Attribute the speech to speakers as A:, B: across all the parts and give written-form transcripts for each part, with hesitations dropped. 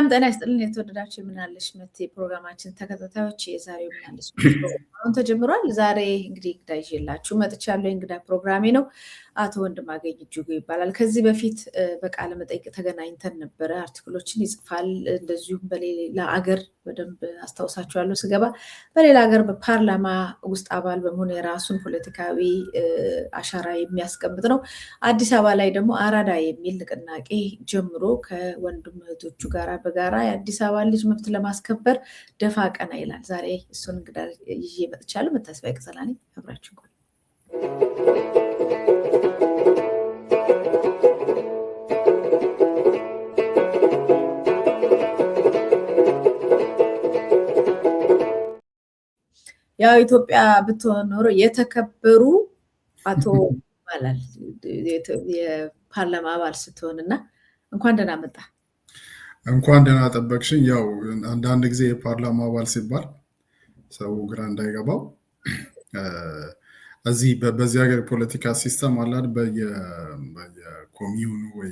A: ሰላም ጤና ይስጥልን የተወደዳችሁ ምናለሽ መት ፕሮግራማችን ተከታታዮች የዛሬው ምናለሽ ፕሮግራም ተጀምሯል። ዛሬ እንግዲህ እንግዳ ይዤላችሁ መጥቻለሁ። እንግዳ ፕሮግራሜ ነው። አቶ ወንድማገኝ እጅጉ ይባላል። ከዚህ በፊት በቃለ መጠይቅ ተገናኝተን ነበረ። አርቲክሎችን ይጽፋል። እንደዚሁም በሌላ አገር በደንብ አስታውሳችኋለሁ ስገባ በሌላ ሀገር በፓርላማ ውስጥ አባል በመሆን የራሱን ፖለቲካዊ አሻራ የሚያስቀምጥ ነው። አዲስ አበባ ላይ ደግሞ አራዳ የሚል ንቅናቄ ጀምሮ ከወንድም እህቶቹ ጋራ በጋራ የአዲስ አበባ ልጅ መብት ለማስከበር ደፋ ቀና ይላል። ዛሬ እሱን እንግዳ ይዤ መጥቻለሁ። መታሰቢያ ቅጸላኔ አብራችሁ ቆዩ። ያው ኢትዮጵያ ብትሆን ኖሮ የተከበሩ አቶ ይባላል የፓርላማ አባል ስትሆንና እንኳን ደህና መጣ።
B: እንኳን ደህና ጠበቅሽኝ። ያው አንዳንድ ጊዜ የፓርላማ አባል ሲባል ሰው ግራ እንዳይገባው እዚህ በዚህ ሀገር ፖለቲካ ሲስተም አላል በየኮሚዩኑ ወይ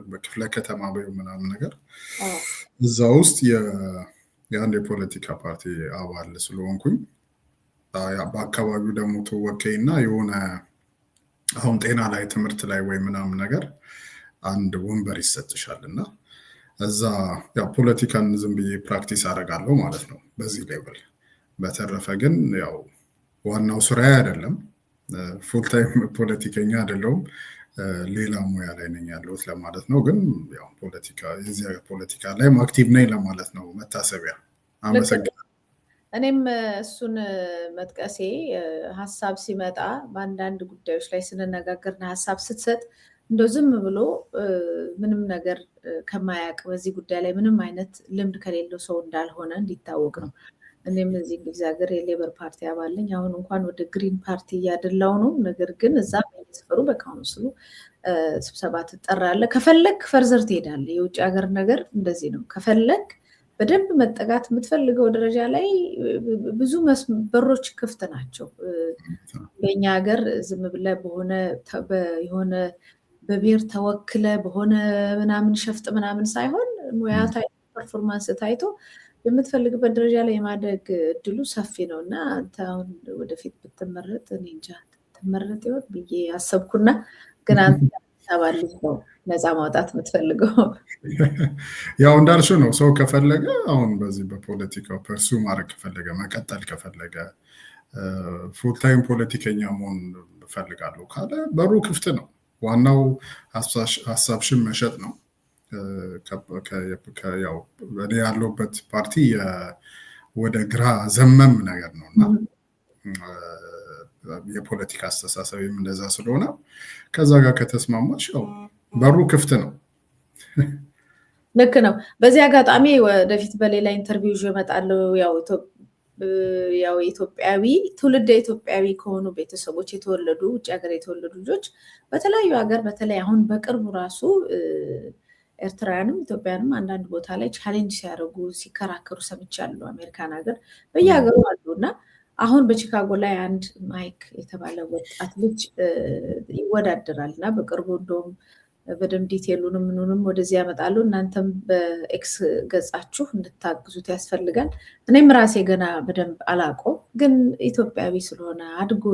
B: በክፍለ ከተማ ወይ ምናምን ነገር እዛ ውስጥ የአንድ የፖለቲካ ፓርቲ አባል ስለሆንኩኝ በአካባቢው ደግሞ ተወካይና የሆነ አሁን ጤና ላይ ትምህርት ላይ ወይ ምናምን ነገር አንድ ወንበር ይሰጥሻል እና እዛ ያው ፖለቲካን ዝም ብዬ ፕራክቲስ አደርጋለሁ ማለት ነው በዚህ ሌቭል። በተረፈ ግን ያው ዋናው ስራዬ አይደለም፣ ፉል ታይም ፖለቲከኛ አይደለሁም፣ ሌላ ሙያ ላይ ነኝ ያለሁት ለማለት ነው። ግን ያው የዚህ ፖለቲካ ላይ አክቲቭ ነኝ ለማለት ነው። መታሰቢያ አመሰግናለሁ።
A: እኔም እሱን መጥቀሴ ሀሳብ ሲመጣ በአንዳንድ ጉዳዮች ላይ ስንነጋገርና ሀሳብ ስትሰጥ እንደው ዝም ብሎ ምንም ነገር ከማያውቅ በዚህ ጉዳይ ላይ ምንም አይነት ልምድ ከሌለው ሰው እንዳልሆነ እንዲታወቅ ነው። እኔም እዚህ እንግሊዝ ሀገር የሌበር ፓርቲ አባል ነኝ። አሁን እንኳን ወደ ግሪን ፓርቲ እያደላው ነው። ነገር ግን እዛ በየሰፈሩ በካውንስሉ ስብሰባ ትጠራለህ። ከፈለግ ፈርዘር ትሄዳለህ። የውጭ ሀገር ነገር እንደዚህ ነው። ከፈለግ በደንብ መጠጋት የምትፈልገው ደረጃ ላይ ብዙ በሮች ክፍት ናቸው። በእኛ ሀገር ዝም ብለህ የሆነ በብሔር ተወክለ በሆነ ምናምን ሸፍጥ ምናምን ሳይሆን ሙያ ታይቶ ፐርፎርማንስ ታይቶ የምትፈልግበት ደረጃ ላይ የማደግ እድሉ ሰፊ ነው እና አንተ አሁን ወደፊት ብትመረጥ እኔ እንጃ ትመረጥ ይሆን ብዬ አሰብኩና ግን አንተ ተባል ነው ነፃ ማውጣት የምትፈልገው።
B: ያው እንዳልሽው ነው። ሰው ከፈለገ አሁን በዚህ በፖለቲካው ፐርሱ ማድረግ ከፈለገ መቀጠል ከፈለገ ፉል ታይም ፖለቲከኛ መሆን እፈልጋለሁ ካለ በሩ ክፍት ነው። ዋናው ሀሳብሽን መሸጥ ነው። ያው እኔ ያለሁበት ፓርቲ ወደ ግራ ዘመም ነገር ነው እና የፖለቲካ አስተሳሰብም እንደዛ ስለሆነ ከዛ ጋር ከተስማማሽ ያው በሩ ክፍት ነው።
A: ልክ ነው። በዚህ አጋጣሚ ወደፊት በሌላ ኢንተርቪው እመጣለሁ። ያው ኢትዮጵያዊ ትውልደ ኢትዮጵያዊ ከሆኑ ቤተሰቦች የተወለዱ ውጭ ሀገር የተወለዱ ልጆች በተለያዩ ሀገር በተለይ አሁን በቅርቡ ራሱ ኤርትራውያንም ኢትዮጵያንም አንዳንድ ቦታ ላይ ቻሌንጅ ሲያደርጉ ሲከራከሩ ሰምቻለሁ። አሜሪካን ሀገር በየሀገሩ አሉ እና አሁን በቺካጎ ላይ አንድ ማይክ የተባለ ወጣት ልጅ ይወዳደራል እና በቅርቡ እንደውም በደንብ ዲቴሉንም ምኑንም ወደዚህ ያመጣሉ። እናንተም በኤክስ ገጻችሁ እንድታግዙት ያስፈልጋል። እኔም ራሴ ገና በደንብ አላውቀውም፣ ግን ኢትዮጵያዊ ስለሆነ አድጎ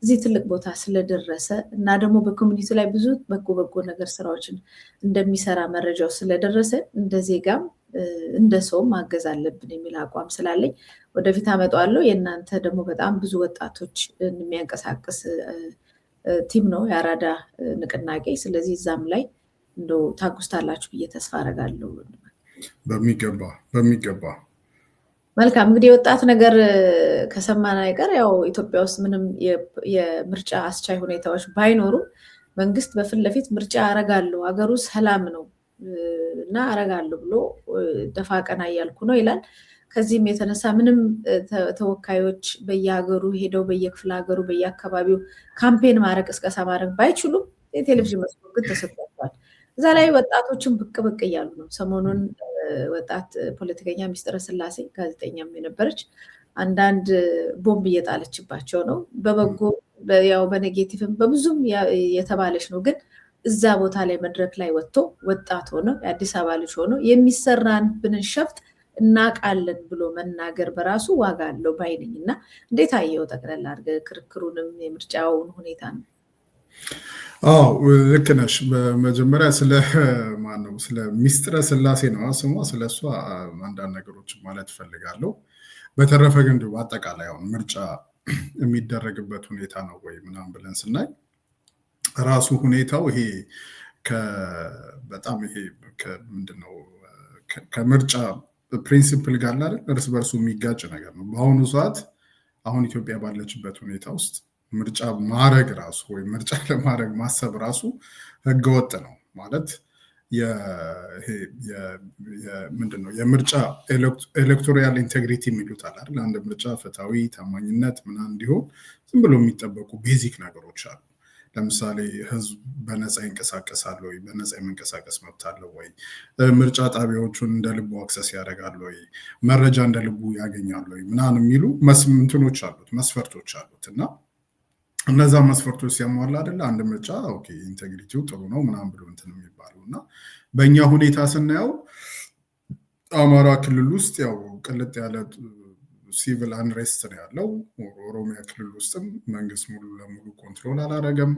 A: እዚህ ትልቅ ቦታ ስለደረሰ እና ደግሞ በኮሚኒቲ ላይ ብዙ በጎ ነገር ስራዎችን እንደሚሰራ መረጃው ስለደረሰ እንደ ዜጋም እንደ ሰውም ማገዝ አለብን የሚል አቋም ስላለኝ ወደፊት አመጣዋለሁ። የእናንተ ደግሞ በጣም ብዙ ወጣቶች የሚያንቀሳቅስ ቲም ነው የአራዳ ንቅናቄ። ስለዚህ እዛም ላይ እንደው ታጉስታላችሁ ብዬ ተስፋ አደርጋለሁ።
B: በሚገባ
A: መልካም። እንግዲህ የወጣት ነገር ከሰማን አይቀር ያው ኢትዮጵያ ውስጥ ምንም የምርጫ አስቻይ ሁኔታዎች ባይኖሩም መንግስት በፊት ለፊት ምርጫ አረጋለሁ አገሩ ሰላም ነው እና አረጋለሁ ብሎ ደፋ ቀና እያልኩ ነው ይላል። ከዚህም የተነሳ ምንም ተወካዮች በየሀገሩ ሄደው በየክፍለ ሀገሩ በየአካባቢው ካምፔን ማድረግ እስከሳ ማድረግ ባይችሉም የቴሌቪዥን መስኮት ግን ተሰጥቷል። እዛ ላይ ወጣቶችን ብቅ እያሉ ነው። ሰሞኑን ወጣት ፖለቲከኛ ሚስጥረ ስላሴ ጋዜጠኛም የነበረች አንዳንድ ቦምብ እየጣለችባቸው ነው። በበጎ ያው በኔጌቲቭም በብዙም የተባለች ነው። ግን እዛ ቦታ ላይ መድረክ ላይ ወጥቶ ወጣት ሆኖ የአዲስ አበባ ልጅ ሆኖ የሚሰራን ብንን ሸፍጥ እናቃለን ብሎ መናገር በራሱ ዋጋ አለው ባይነኝ እና እንዴት አየው ጠቅላላ አድርገህ ክርክሩንም የምርጫውን ሁኔታ ነው?
B: ልክ ነሽ። በመጀመሪያ ስለ ሚስጥረ ስላሴ ነው ስሟ። ስለሷ አንዳንድ ነገሮች ማለት እፈልጋለሁ። በተረፈ ግን አጠቃላይ አሁን ምርጫ የሚደረግበት ሁኔታ ነው ወይ ምናምን ብለን ስናይ ራሱ ሁኔታው ይሄ በጣም ይሄ ምንድነው ከምርጫ ፕሪንሲፕል ጋር አይደል እርስ በርሱ የሚጋጭ ነገር ነው። በአሁኑ ሰዓት አሁን ኢትዮጵያ ባለችበት ሁኔታ ውስጥ ምርጫ ማድረግ ራሱ ወይ ምርጫ ለማድረግ ማሰብ ራሱ ህገወጥ ነው ማለት ምንድነው የምርጫ ኤሌክቶራል ኢንቴግሪቲ የሚሉታል አይደል? አንድ ምርጫ ፍትሃዊ፣ ታማኝነት ምናምን እንዲሆን ዝም ብሎ የሚጠበቁ ቤዚክ ነገሮች አሉ። ለምሳሌ ህዝብ በነፃ ይንቀሳቀሳል ወይ? በነፃ የመንቀሳቀስ መብት አለው ወይ? ምርጫ ጣቢያዎቹን እንደ ልቡ አክሰስ ያደርጋል ወይ? መረጃ እንደ ልቡ ያገኛል ወይ? ምናምን የሚሉ እንትኖች አሉት፣ መስፈርቶች አሉት እና እነዛ መስፈርቶች ሲያሟላ አይደለ አንድ ምርጫ ኦኬ ኢንቴግሪቲው ጥሩ ነው ምናምን ብሎ እንትን የሚባለው እና በእኛ ሁኔታ ስናየው አማራ ክልል ውስጥ ያው ቅልጥ ያለ ሲቪል አንሬስት ነው ያለው። ኦሮሚያ ክልል ውስጥም መንግስት ሙሉ ለሙሉ ኮንትሮል አላደረገም።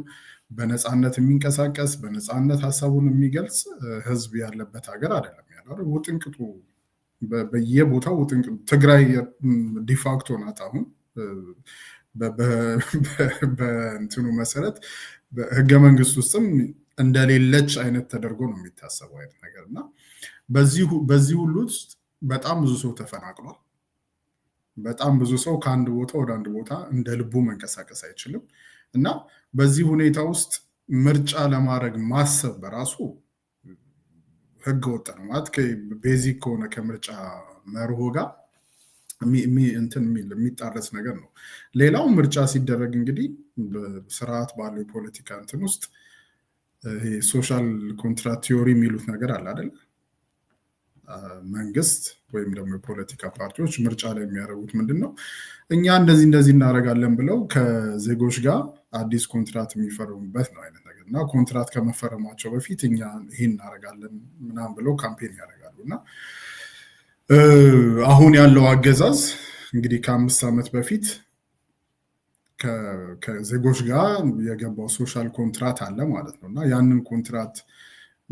B: በነፃነት የሚንቀሳቀስ በነፃነት ሀሳቡን የሚገልጽ ህዝብ ያለበት ሀገር አይደለም ያለው። ውጥንቅጡ በየቦታው ውጥንቅጡ። ትግራይ ዲፋክቶ ናት አሁን በእንትኑ መሰረት በህገ መንግስት ውስጥም እንደሌለች አይነት ተደርጎ ነው የሚታሰበው አይነት ነገር እና በዚህ ሁሉ ውስጥ በጣም ብዙ ሰው ተፈናቅሏል። በጣም ብዙ ሰው ከአንድ ቦታ ወደ አንድ ቦታ እንደ ልቡ መንቀሳቀስ አይችልም እና በዚህ ሁኔታ ውስጥ ምርጫ ለማድረግ ማሰብ በራሱ ህገ ወጥ ነው ማለት ቤዚክ ከሆነ ከምርጫ መርሆ ጋር የሚጣረስ ነገር ነው። ሌላው ምርጫ ሲደረግ እንግዲህ ስርዓት ባለው የፖለቲካ እንትን ውስጥ ሶሻል ኮንትራክት ቲዮሪ የሚሉት ነገር አለ አይደል? መንግስት ወይም ደግሞ የፖለቲካ ፓርቲዎች ምርጫ ላይ የሚያደርጉት ምንድን ነው? እኛ እንደዚህ እናደርጋለን ብለው ከዜጎች ጋር አዲስ ኮንትራት የሚፈርሙበት ነው አይነት ነገር እና ኮንትራት ከመፈረማቸው በፊት እኛ ይህን እናደርጋለን ምናምን ብለው ካምፔን ያደርጋሉ እና አሁን ያለው አገዛዝ እንግዲህ ከ5 ዓመት በፊት ከዜጎች ጋር የገባው ሶሻል ኮንትራት አለ ማለት ነው እና ያንን ኮንትራት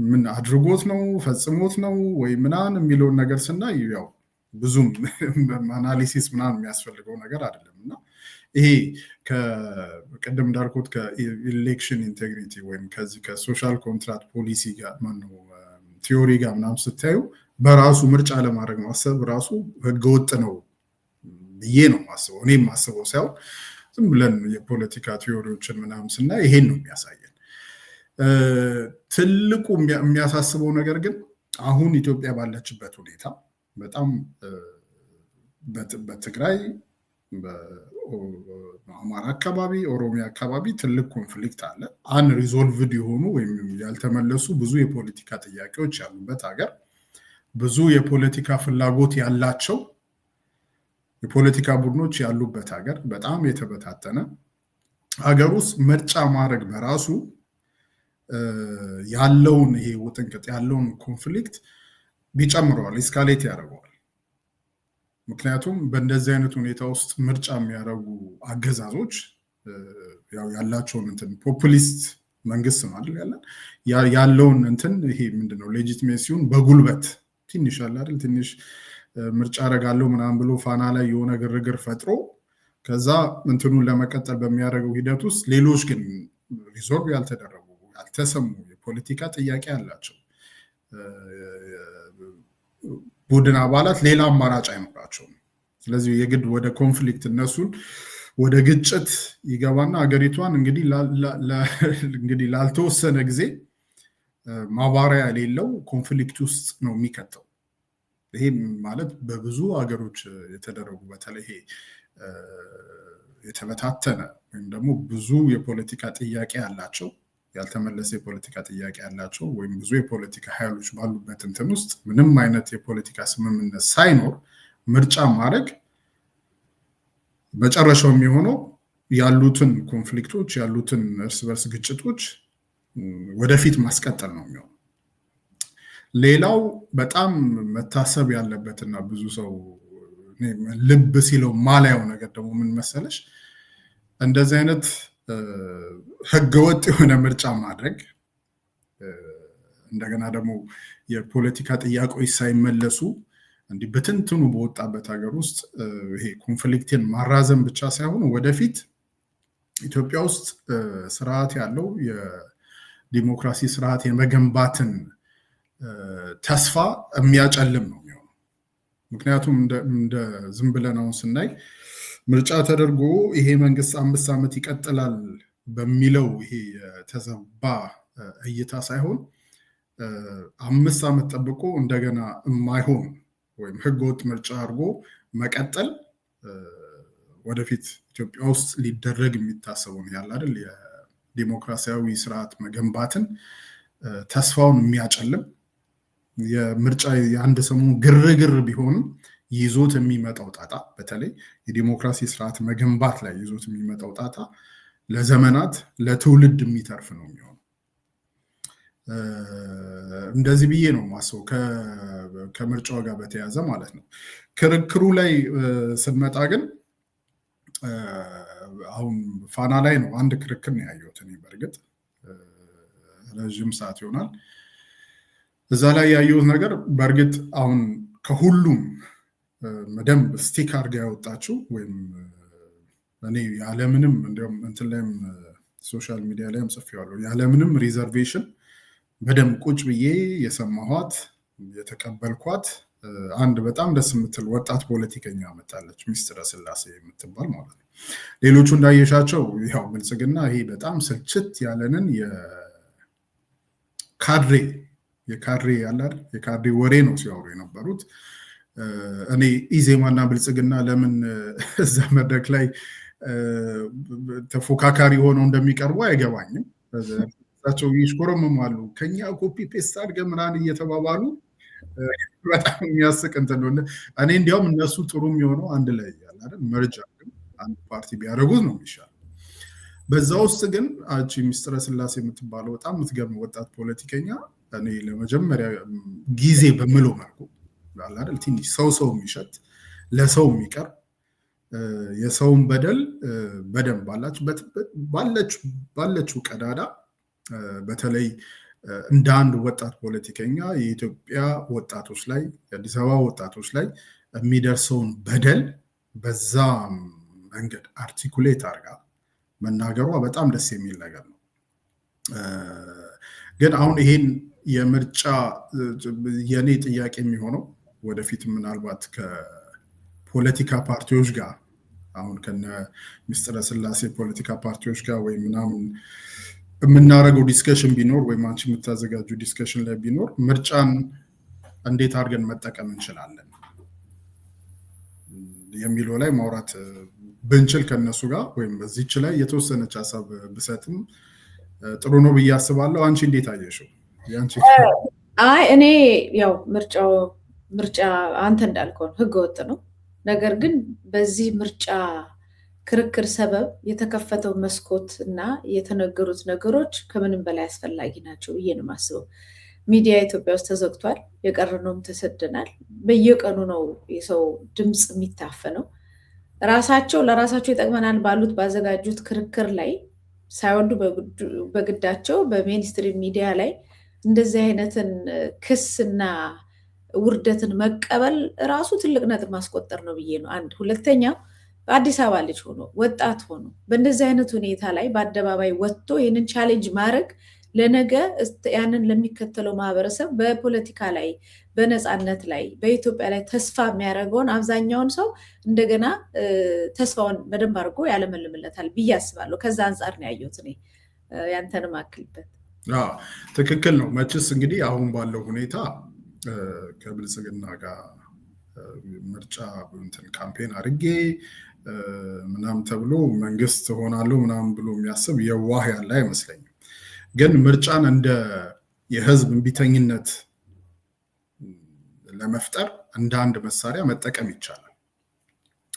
B: ምን አድርጎት ነው ፈጽሞት ነው ወይ ምናምን የሚለውን ነገር ስናይ ያው ብዙም አናሊሲስ ምናምን የሚያስፈልገው ነገር አይደለም እና ይሄ ቅድም እንዳልኩት ከኢሌክሽን ኢንቴግሪቲ ወይም ከዚህ ከሶሻል ኮንትራት ፖሊሲ ጋር ማነው ቲዮሪ ጋር ምናምን ስታዩ በራሱ ምርጫ ለማድረግ ማሰብ ራሱ ህገወጥ ነው ብዬ ነው ማስበው። እኔም ማስበው ሳይሆን ዝም ብለን የፖለቲካ ቲዮሪዎችን ምናምን ስናይ ይሄን ነው የሚያሳየን። ትልቁ የሚያሳስበው ነገር ግን አሁን ኢትዮጵያ ባለችበት ሁኔታ በጣም በትግራይ በአማራ አካባቢ ኦሮሚያ አካባቢ ትልቅ ኮንፍሊክት አለ። አንሪዞልቭድ የሆኑ ወይም ያልተመለሱ ብዙ የፖለቲካ ጥያቄዎች ያሉበት ሀገር፣ ብዙ የፖለቲካ ፍላጎት ያላቸው የፖለቲካ ቡድኖች ያሉበት ሀገር፣ በጣም የተበታተነ ሀገር ውስጥ ምርጫ ማድረግ በራሱ ያለውን ይሄ ውጥንቅጥ ያለውን ኮንፍሊክት ቢጨምረዋል፣ ኢስካሌት ያደርገዋል። ምክንያቱም በእንደዚህ አይነት ሁኔታ ውስጥ ምርጫ የሚያደርጉ አገዛዞች ያው ያላቸውን እንትን ፖፑሊስት መንግስት ነው አይደል ያለውን እንትን ይሄ ምንድነው ሌጂቲሜሲውን በጉልበት ትንሽ አለ አይደል ትንሽ ምርጫ አደርጋለሁ ምናምን ብሎ ፋና ላይ የሆነ ግርግር ፈጥሮ ከዛ እንትኑን ለመቀጠል በሚያደርገው ሂደት ውስጥ ሌሎች ግን ሪዞልቭ ያልተደረጉ ያልተሰሙ የፖለቲካ ጥያቄ ያላቸው ቡድን አባላት ሌላ አማራጭ አይኖራቸውም። ስለዚህ የግድ ወደ ኮንፍሊክት እነሱን ወደ ግጭት ይገባና ሀገሪቷን እንግዲህ ላልተወሰነ ጊዜ ማባሪያ የሌለው ኮንፍሊክት ውስጥ ነው የሚከተው። ይሄ ማለት በብዙ ሀገሮች የተደረጉ በተለይ የተበታተነ ወይም ደግሞ ብዙ የፖለቲካ ጥያቄ ያላቸው ያልተመለሰ የፖለቲካ ጥያቄ ያላቸው ወይም ብዙ የፖለቲካ ኃይሎች ባሉበት እንትን ውስጥ ምንም አይነት የፖለቲካ ስምምነት ሳይኖር ምርጫ ማድረግ መጨረሻው የሚሆነው ያሉትን ኮንፍሊክቶች ያሉትን እርስ በርስ ግጭቶች ወደፊት ማስቀጠል ነው የሚሆነው። ሌላው በጣም መታሰብ ያለበትና ብዙ ሰው ልብ ሲለው ማላየው ነገር ደግሞ ምን መሰለሽ፣ እንደዚህ አይነት ህገወጥ የሆነ ምርጫ ማድረግ እንደገና ደግሞ የፖለቲካ ጥያቄዎች ሳይመለሱ እንዲህ በትንትኑ በወጣበት ሀገር ውስጥ ይሄ ኮንፍሊክትን ማራዘም ብቻ ሳይሆን ወደፊት ኢትዮጵያ ውስጥ ስርዓት ያለው የዲሞክራሲ ስርዓት የመገንባትን ተስፋ የሚያጨልም ነው የሚሆነው። ምክንያቱም እንደ ዝም ብለን አሁን ስናይ ምርጫ ተደርጎ ይሄ መንግስት 5 ዓመት ይቀጥላል በሚለው ይሄ የተዘባ እይታ ሳይሆን 5 ዓመት ጠብቆ እንደገና የማይሆን ወይም ህገወጥ ምርጫ አድርጎ መቀጠል ወደፊት ኢትዮጵያ ውስጥ ሊደረግ የሚታሰበው ያለ አይደል የዲሞክራሲያዊ ስርዓት መገንባትን ተስፋውን የሚያጨልም የምርጫ የአንድ ሰሞን ግርግር ቢሆንም ይዞት የሚመጣው ጣጣ በተለይ የዲሞክራሲ ስርዓት መገንባት ላይ ይዞት የሚመጣው ጣጣ ለዘመናት ለትውልድ የሚተርፍ ነው የሚሆነው። እንደዚህ ብዬ ነው ማሰው ከምርጫው ጋር በተያያዘ ማለት ነው። ክርክሩ ላይ ስንመጣ ግን አሁን ፋና ላይ ነው አንድ ክርክር ነው ያየሁት እኔ በእርግጥ ረጅም ሰዓት ይሆናል። እዛ ላይ ያየሁት ነገር በእርግጥ አሁን ከሁሉም መደም ስቲክ አድርጋ ያወጣችው ወይም እኔ ያለምንም እንደውም እንትን ላይም ሶሻል ሚዲያ ላይም ጽፌዋለሁ ያለምንም ሪዘርቬሽን በደንብ ቁጭ ብዬ የሰማኋት የተቀበልኳት አንድ በጣም ደስ የምትል ወጣት ፖለቲከኛ መጣለች፣ ሚስትረ ስላሴ የምትባል ማለት ነው። ሌሎቹ እንዳየሻቸው ያው ብልጽግና ይሄ በጣም ስልችት ያለንን የካድሬ ያላል የካድሬ ወሬ ነው ሲያወሩ የነበሩት። እኔ ኢዜማና ብልጽግና ለምን እዛ መድረክ ላይ ተፎካካሪ ሆነው እንደሚቀርቡ አይገባኝም። እሳቸው ይሽኮረመማሉ ከኛ ኮፒ ፔስት አድርገን ምናምን እየተባባሉ በጣም የሚያስቅ እንትን ነው። እኔ እንዲያውም እነሱ ጥሩ የሚሆነው አንድ ላይ ያለ አይደል መርጃ አንድ ፓርቲ ቢያደርጉት ነው የሚሻለው። በዛ ውስጥ ግን አንቺ ሚስትረ ስላሴ የምትባለው በጣም የምትገርም ወጣት ፖለቲከኛ እኔ ለመጀመሪያ ጊዜ በምለው መልኩ አይደል ትንሽ ሰው የሚሸት ለሰው የሚቀርብ የሰውን በደል በደንብ ባለችው ቀዳዳ በተለይ እንደ አንድ ወጣት ፖለቲከኛ የኢትዮጵያ ወጣቶች ላይ የአዲስ አበባ ወጣቶች ላይ የሚደርሰውን በደል በዛ መንገድ አርቲኩሌት አድርጋ መናገሯ በጣም ደስ የሚል ነገር ነው። ግን አሁን ይሄን የምርጫ የኔ ጥያቄ የሚሆነው ወደፊት ምናልባት ከፖለቲካ ፓርቲዎች ጋር አሁን ከነ ሚስትረ ስላሴ ፖለቲካ ፓርቲዎች ጋር ወይ ምናምን የምናደርገው ዲስከሽን ቢኖር ወይም አንቺ የምታዘጋጁ ዲስከሽን ላይ ቢኖር ምርጫን እንዴት አድርገን መጠቀም እንችላለን የሚለው ላይ ማውራት ብንችል ከነሱ ጋር ወይም በዚህች ላይ የተወሰነች ሀሳብ ብሰጥም ጥሩ ነው ብዬ አስባለሁ። አንቺ እንዴት አየሽው?
A: እኔ ያው ምርጫ አንተ እንዳልከው ህገወጥ ነው። ነገር ግን በዚህ ምርጫ ክርክር ሰበብ የተከፈተው መስኮት እና የተነገሩት ነገሮች ከምንም በላይ አስፈላጊ ናቸው ብዬ ነው የማስበው። ሚዲያ ኢትዮጵያ ውስጥ ተዘግቷል፣ የቀረነውም ተሰደናል። በየቀኑ ነው የሰው ድምፅ የሚታፈነው። ለራሳቸው ይጠቅመናል ባሉት ባዘጋጁት ክርክር ላይ ሳይወዱ በግዳቸው በሜንስትሪም ሚዲያ ላይ እንደዚህ አይነትን ክስና ውርደትን መቀበል ራሱ ትልቅ ነጥብ ማስቆጠር ነው ብዬ ነው። አንድ ሁለተኛው በአዲስ አበባ ልጅ ሆኖ ወጣት ሆኖ በእንደዚህ አይነት ሁኔታ ላይ በአደባባይ ወጥቶ ይህንን ቻሌንጅ ማድረግ ለነገ ያንን ለሚከተለው ማህበረሰብ በፖለቲካ ላይ በነፃነት ላይ በኢትዮጵያ ላይ ተስፋ የሚያደርገውን አብዛኛውን ሰው እንደገና ተስፋውን በደንብ አድርጎ ያለመልምለታል ብዬ አስባለሁ። ከዛ አንጻር ነው ያየሁት እኔ። ያንተንም አክልበት።
B: ትክክል ነው። መችስ እንግዲህ አሁን ባለው ሁኔታ ከብልጽግና ጋር ምርጫ እንትን ካምፔን አድርጌ ምናምን ተብሎ መንግስት ሆናለሁ ምናምን ብሎ የሚያስብ የዋህ ያለ አይመስለኝም። ግን ምርጫን እንደ የህዝብ እምቢተኝነት ለመፍጠር እንደ አንድ መሳሪያ መጠቀም ይቻላል።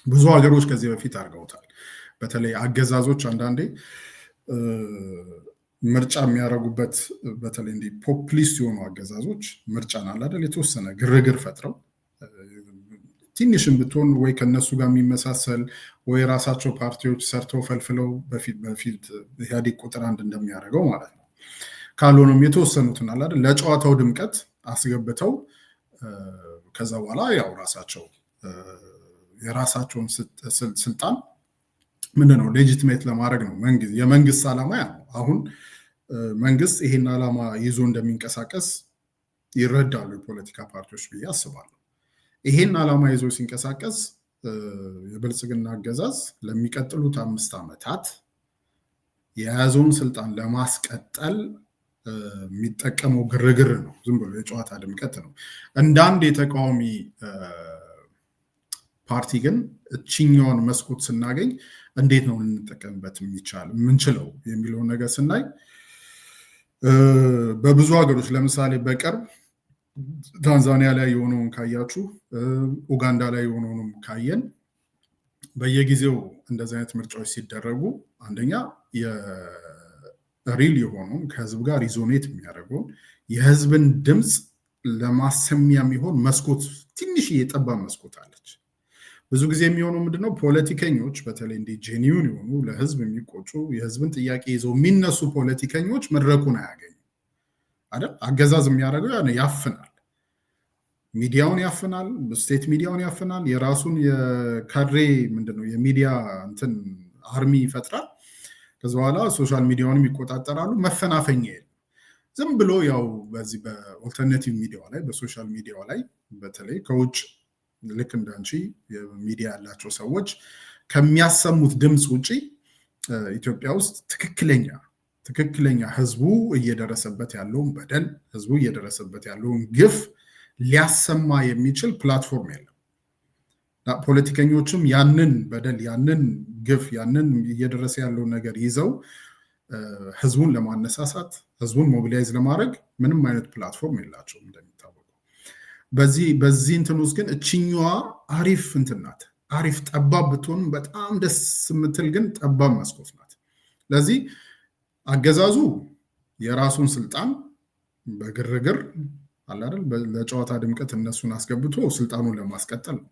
B: ብዙ ሀገሮች ከዚህ በፊት አድርገውታል። በተለይ አገዛዞች አንዳንዴ ምርጫ የሚያደርጉበት በተለይ እንዲህ ፖፕሊስት የሆኑ አገዛዞች ምርጫን አለ አይደል የተወሰነ ግርግር ፈጥረው ትንሽም ብትሆን ወይ ከነሱ ጋር የሚመሳሰል ወይ ራሳቸው ፓርቲዎች ሰርተው ፈልፍለው በፊት ኢህአዴግ ቁጥር 1 እንደሚያደርገው ማለት ነው። ካልሆነም የተወሰኑትን አለ አይደል ለጨዋታው ድምቀት አስገብተው ከዛ በኋላ ያው ራሳቸው የራሳቸውን ስልጣን ምንድነው ሌጂቲሜት ለማድረግ ነው የመንግስት ዓላማ ያ ነው። አሁን መንግስት ይሄን ዓላማ ይዞ እንደሚንቀሳቀስ ይረዳሉ የፖለቲካ ፓርቲዎች ብዬ አስባለሁ። ይሄን ዓላማ ይዞ ሲንቀሳቀስ የብልጽግና አገዛዝ ለሚቀጥሉት 5 ዓመታት የያዘውን ስልጣን ለማስቀጠል የሚጠቀመው ግርግር ነው። ዝም ብሎ የጨዋታ ድምቀት ነው። እንደ አንድ የተቃዋሚ ፓርቲ ግን እችኛውን መስኮት ስናገኝ እንዴት ነው ልንጠቀምበት የምንችለው የሚለውን ነገር ስናይ በብዙ ሀገሮች ለምሳሌ በቅርብ ታንዛኒያ ላይ የሆነውን ካያችሁ ኡጋንዳ ላይ የሆነውን ካየን በየጊዜው እንደዚህ አይነት ምርጫዎች ሲደረጉ አንደኛ የሪል የሆነውን ከህዝብ ጋር ሪዞኔት የሚያደርገውን የህዝብን ድምፅ ለማሰሚያ የሚሆን መስኮት ትንሽ የጠባብ መስኮት አለች። ብዙ ጊዜ የሚሆነው ምንድነው ፖለቲከኞች በተለይ እንደ ጄኒዩን የሆኑ ለህዝብ የሚቆጩ የህዝብን ጥያቄ ይዘው የሚነሱ ፖለቲከኞች መድረኩን አያገኙ አይደል? አገዛዝ የሚያደርገው ያፍናል፣ ሚዲያውን ያፍናል፣ ስቴት ሚዲያውን ያፍናል፣ የራሱን የካድሬ ምንድነው የሚዲያ እንትን አርሚ ይፈጥራል። ከዛ በኋላ ሶሻል ሚዲያውንም ይቆጣጠራሉ። መፈናፈኛ የለም። ዝም ብሎ ያው በዚህ በኦልተርኔቲቭ ሚዲያው ላይ በሶሻል ሚዲያው ላይ በተለይ ከውጭ ልክ እንዳንቺ የሚዲያ ያላቸው ሰዎች ከሚያሰሙት ድምፅ ውጪ ኢትዮጵያ ውስጥ ትክክለኛ ህዝቡ እየደረሰበት ያለውን በደል ህዝቡ እየደረሰበት ያለውን ግፍ ሊያሰማ የሚችል ፕላትፎርም የለም። ፖለቲከኞችም ያንን በደል ያንን ግፍ ያንን እየደረሰ ያለውን ነገር ይዘው ህዝቡን ለማነሳሳት ህዝቡን ሞቢላይዝ ለማድረግ ምንም አይነት ፕላትፎርም የላቸውም እንደሚታወቀው። በዚህ እንትን ውስጥ ግን እችኛዋ አሪፍ እንትን ናት። አሪፍ ጠባብ ብትሆንም በጣም ደስ የምትል ግን ጠባብ መስኮት ናት። ለዚህ አገዛዙ የራሱን ስልጣን በግርግር አለ አይደል ለጨዋታ ድምቀት እነሱን አስገብቶ ስልጣኑን ለማስቀጠል ነው።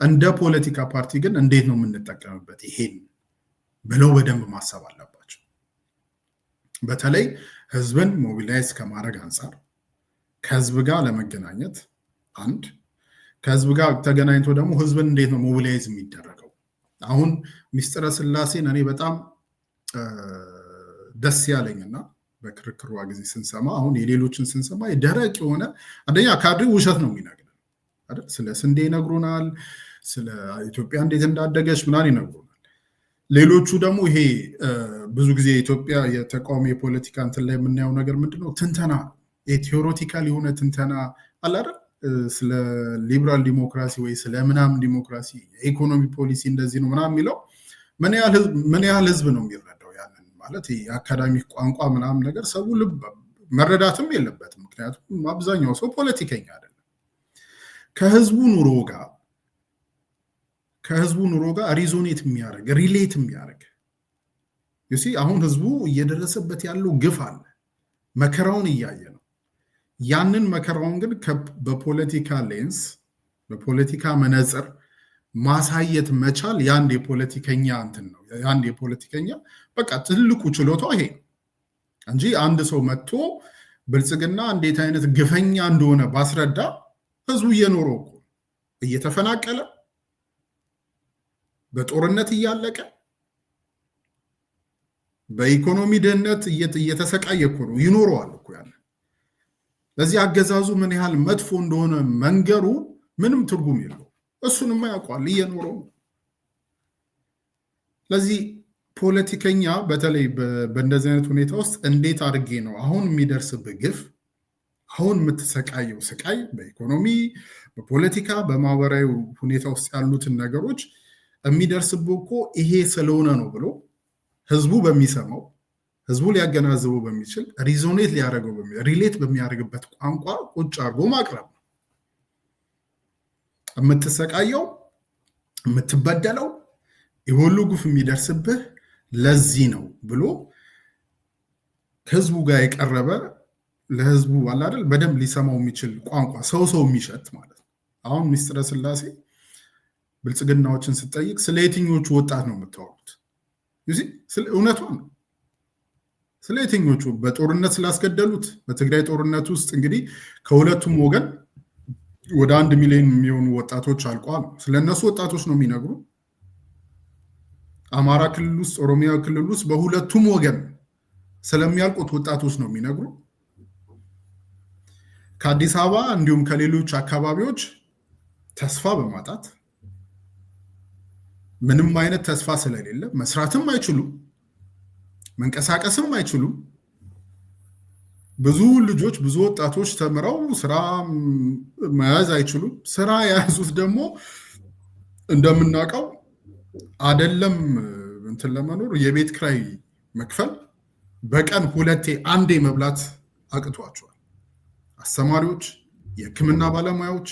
B: እንደ ፖለቲካ ፓርቲ ግን እንዴት ነው የምንጠቀምበት ይሄን ብለው በደንብ ማሰብ አለባቸው። በተለይ ህዝብን ሞቢላይዝ ከማድረግ አንጻር ከህዝብ ጋር ለመገናኘት አንድ ከህዝብ ጋር ተገናኝቶ ደግሞ ህዝብን እንዴት ነው ሞቢላይዝ የሚደረገው። አሁን ሚስጥረ ስላሴን እኔ በጣም ደስ ያለኝና በክርክሯ ጊዜ ስንሰማ አሁን የሌሎችን ስንሰማ የደረቅ የሆነ አንደኛ ካድሬ ውሸት ነው የሚነግረን አይደል? ስለ ስንዴ ይነግሩናል፣ ስለ ኢትዮጵያ እንዴት እንዳደገች ምናምን ይነግሩናል። ሌሎቹ ደግሞ ይሄ ብዙ ጊዜ ኢትዮጵያ የተቃዋሚ የፖለቲካ እንትን ላይ የምናየው ነገር ምንድነው? ትንተና ቴዎሬቲካል የሆነ ትንተና አለ አይደል? ስለ ሊበራል ዲሞክራሲ ወይ ስለ ምናምን ዲሞክራሲ የኢኮኖሚ ፖሊሲ እንደዚህ ነው ምናምን የሚለው ምን ያህል ህዝብ ነው የሚረዳው? ያንን ማለት የአካዳሚክ ቋንቋ ምናምን ነገር ሰው ልብ መረዳትም የለበትም። ምክንያቱም አብዛኛው ሰው ፖለቲከኛ አይደለም። ከህዝቡ ኑሮ ጋር ሪዞኔት የሚያደርግ ሪሌት የሚያደርግ አሁን ህዝቡ እየደረሰበት ያለው ግፍ አለ፣ መከራውን እያየ ነው። ያንን መከራውን ግን በፖለቲካ ሌንስ በፖለቲካ መነጽር ማሳየት መቻል የአንድ የፖለቲከኛ እንትን ነው። የአንድ የፖለቲከኛ በቃ ትልቁ ችሎታው ይሄ ነው እንጂ አንድ ሰው መጥቶ ብልጽግና እንዴት አይነት ግፈኛ እንደሆነ ባስረዳ ህዝቡ እየኖረው እኮ እየተፈናቀለ በጦርነት እያለቀ በኢኮኖሚ ድህነት እየተሰቃየ እኮ ነው ይኖረዋል እኮ ያለ። ለዚህ አገዛዙ ምን ያህል መጥፎ እንደሆነ መንገሩ ምንም ትርጉም የለው። እሱንማ ያውቀዋል፣ እየኖረው። ለዚህ ፖለቲከኛ በተለይ በእንደዚህ አይነት ሁኔታ ውስጥ እንዴት አድርጌ ነው አሁን የሚደርስብህ ግፍ አሁን የምትሰቃየው ስቃይ በኢኮኖሚ በፖለቲካ በማህበራዊ ሁኔታ ውስጥ ያሉትን ነገሮች የሚደርስብህ እኮ ይሄ ስለሆነ ነው ብሎ ህዝቡ በሚሰማው ህዝቡ ሊያገናዝበው በሚችል ሪዞኔት ሊያደርገው ሪሌት በሚያደርግበት ቋንቋ ቁጭ አድርጎ ማቅረብ ነው። የምትሰቃየው የምትበደለው የሁሉ ግፍ የሚደርስብህ ለዚህ ነው ብሎ ከህዝቡ ጋር የቀረበ ለህዝቡ አለ አይደል በደንብ ሊሰማው የሚችል ቋንቋ ሰው የሚሸት ማለት ነው። አሁን ሚስጥረ ስላሴ ብልጽግናዎችን ስጠይቅ ስለ የትኞቹ ወጣት ነው የምታወሩት? እውነቷን ነው። ስለ የትኞቹ በጦርነት ስላስገደሉት በትግራይ ጦርነት ውስጥ እንግዲህ ከሁለቱም ወገን ወደ 1 ሚሊዮን የሚሆኑ ወጣቶች አልቋል። ስለነሱ ወጣቶች ነው የሚነግሩ። አማራ ክልል ውስጥ ኦሮሚያ ክልል ውስጥ በሁለቱም ወገን ስለሚያልቁት ወጣቶች ነው የሚነግሩ። ከአዲስ አበባ እንዲሁም ከሌሎች አካባቢዎች ተስፋ በማጣት ምንም አይነት ተስፋ ስለሌለ መስራትም አይችሉም፣ መንቀሳቀስም አይችሉም። ብዙ ልጆች ብዙ ወጣቶች ተምረው ስራ መያዝ አይችሉም። ስራ የያዙት ደግሞ እንደምናውቀው አይደለም እንትን ለመኖር የቤት ክራይ መክፈል በቀን 2 1 መብላት አቅቷቸዋል። አስተማሪዎች፣ የሕክምና ባለሙያዎች፣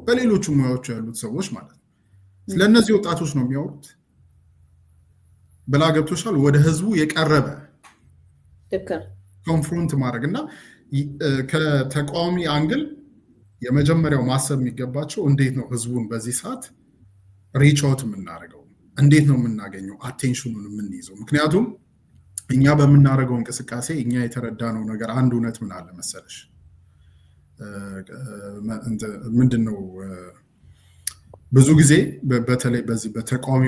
B: በሌሎቹ ሙያዎች ያሉት ሰዎች ማለት ነው። ስለነዚህ ወጣቶች ነው የሚያወሩት። ብላ ገብቶሻል። ወደ ህዝቡ የቀረበ ኮንፍሮንት ማድረግ እና ከተቃዋሚ አንግል የመጀመሪያው ማሰብ የሚገባቸው እንዴት ነው ህዝቡን በዚህ ሰዓት ሪች አውት የምናደርገው፣ እንዴት ነው የምናገኘው አቴንሽኑን የምንይዘው። ምክንያቱም እኛ በምናደርገው እንቅስቃሴ እኛ የተረዳነው ነገር አንድ እውነት ምን አለ መሰለሽ፣ ምንድነው ብዙ ጊዜ በተለይ በዚህ በተቃዋሚ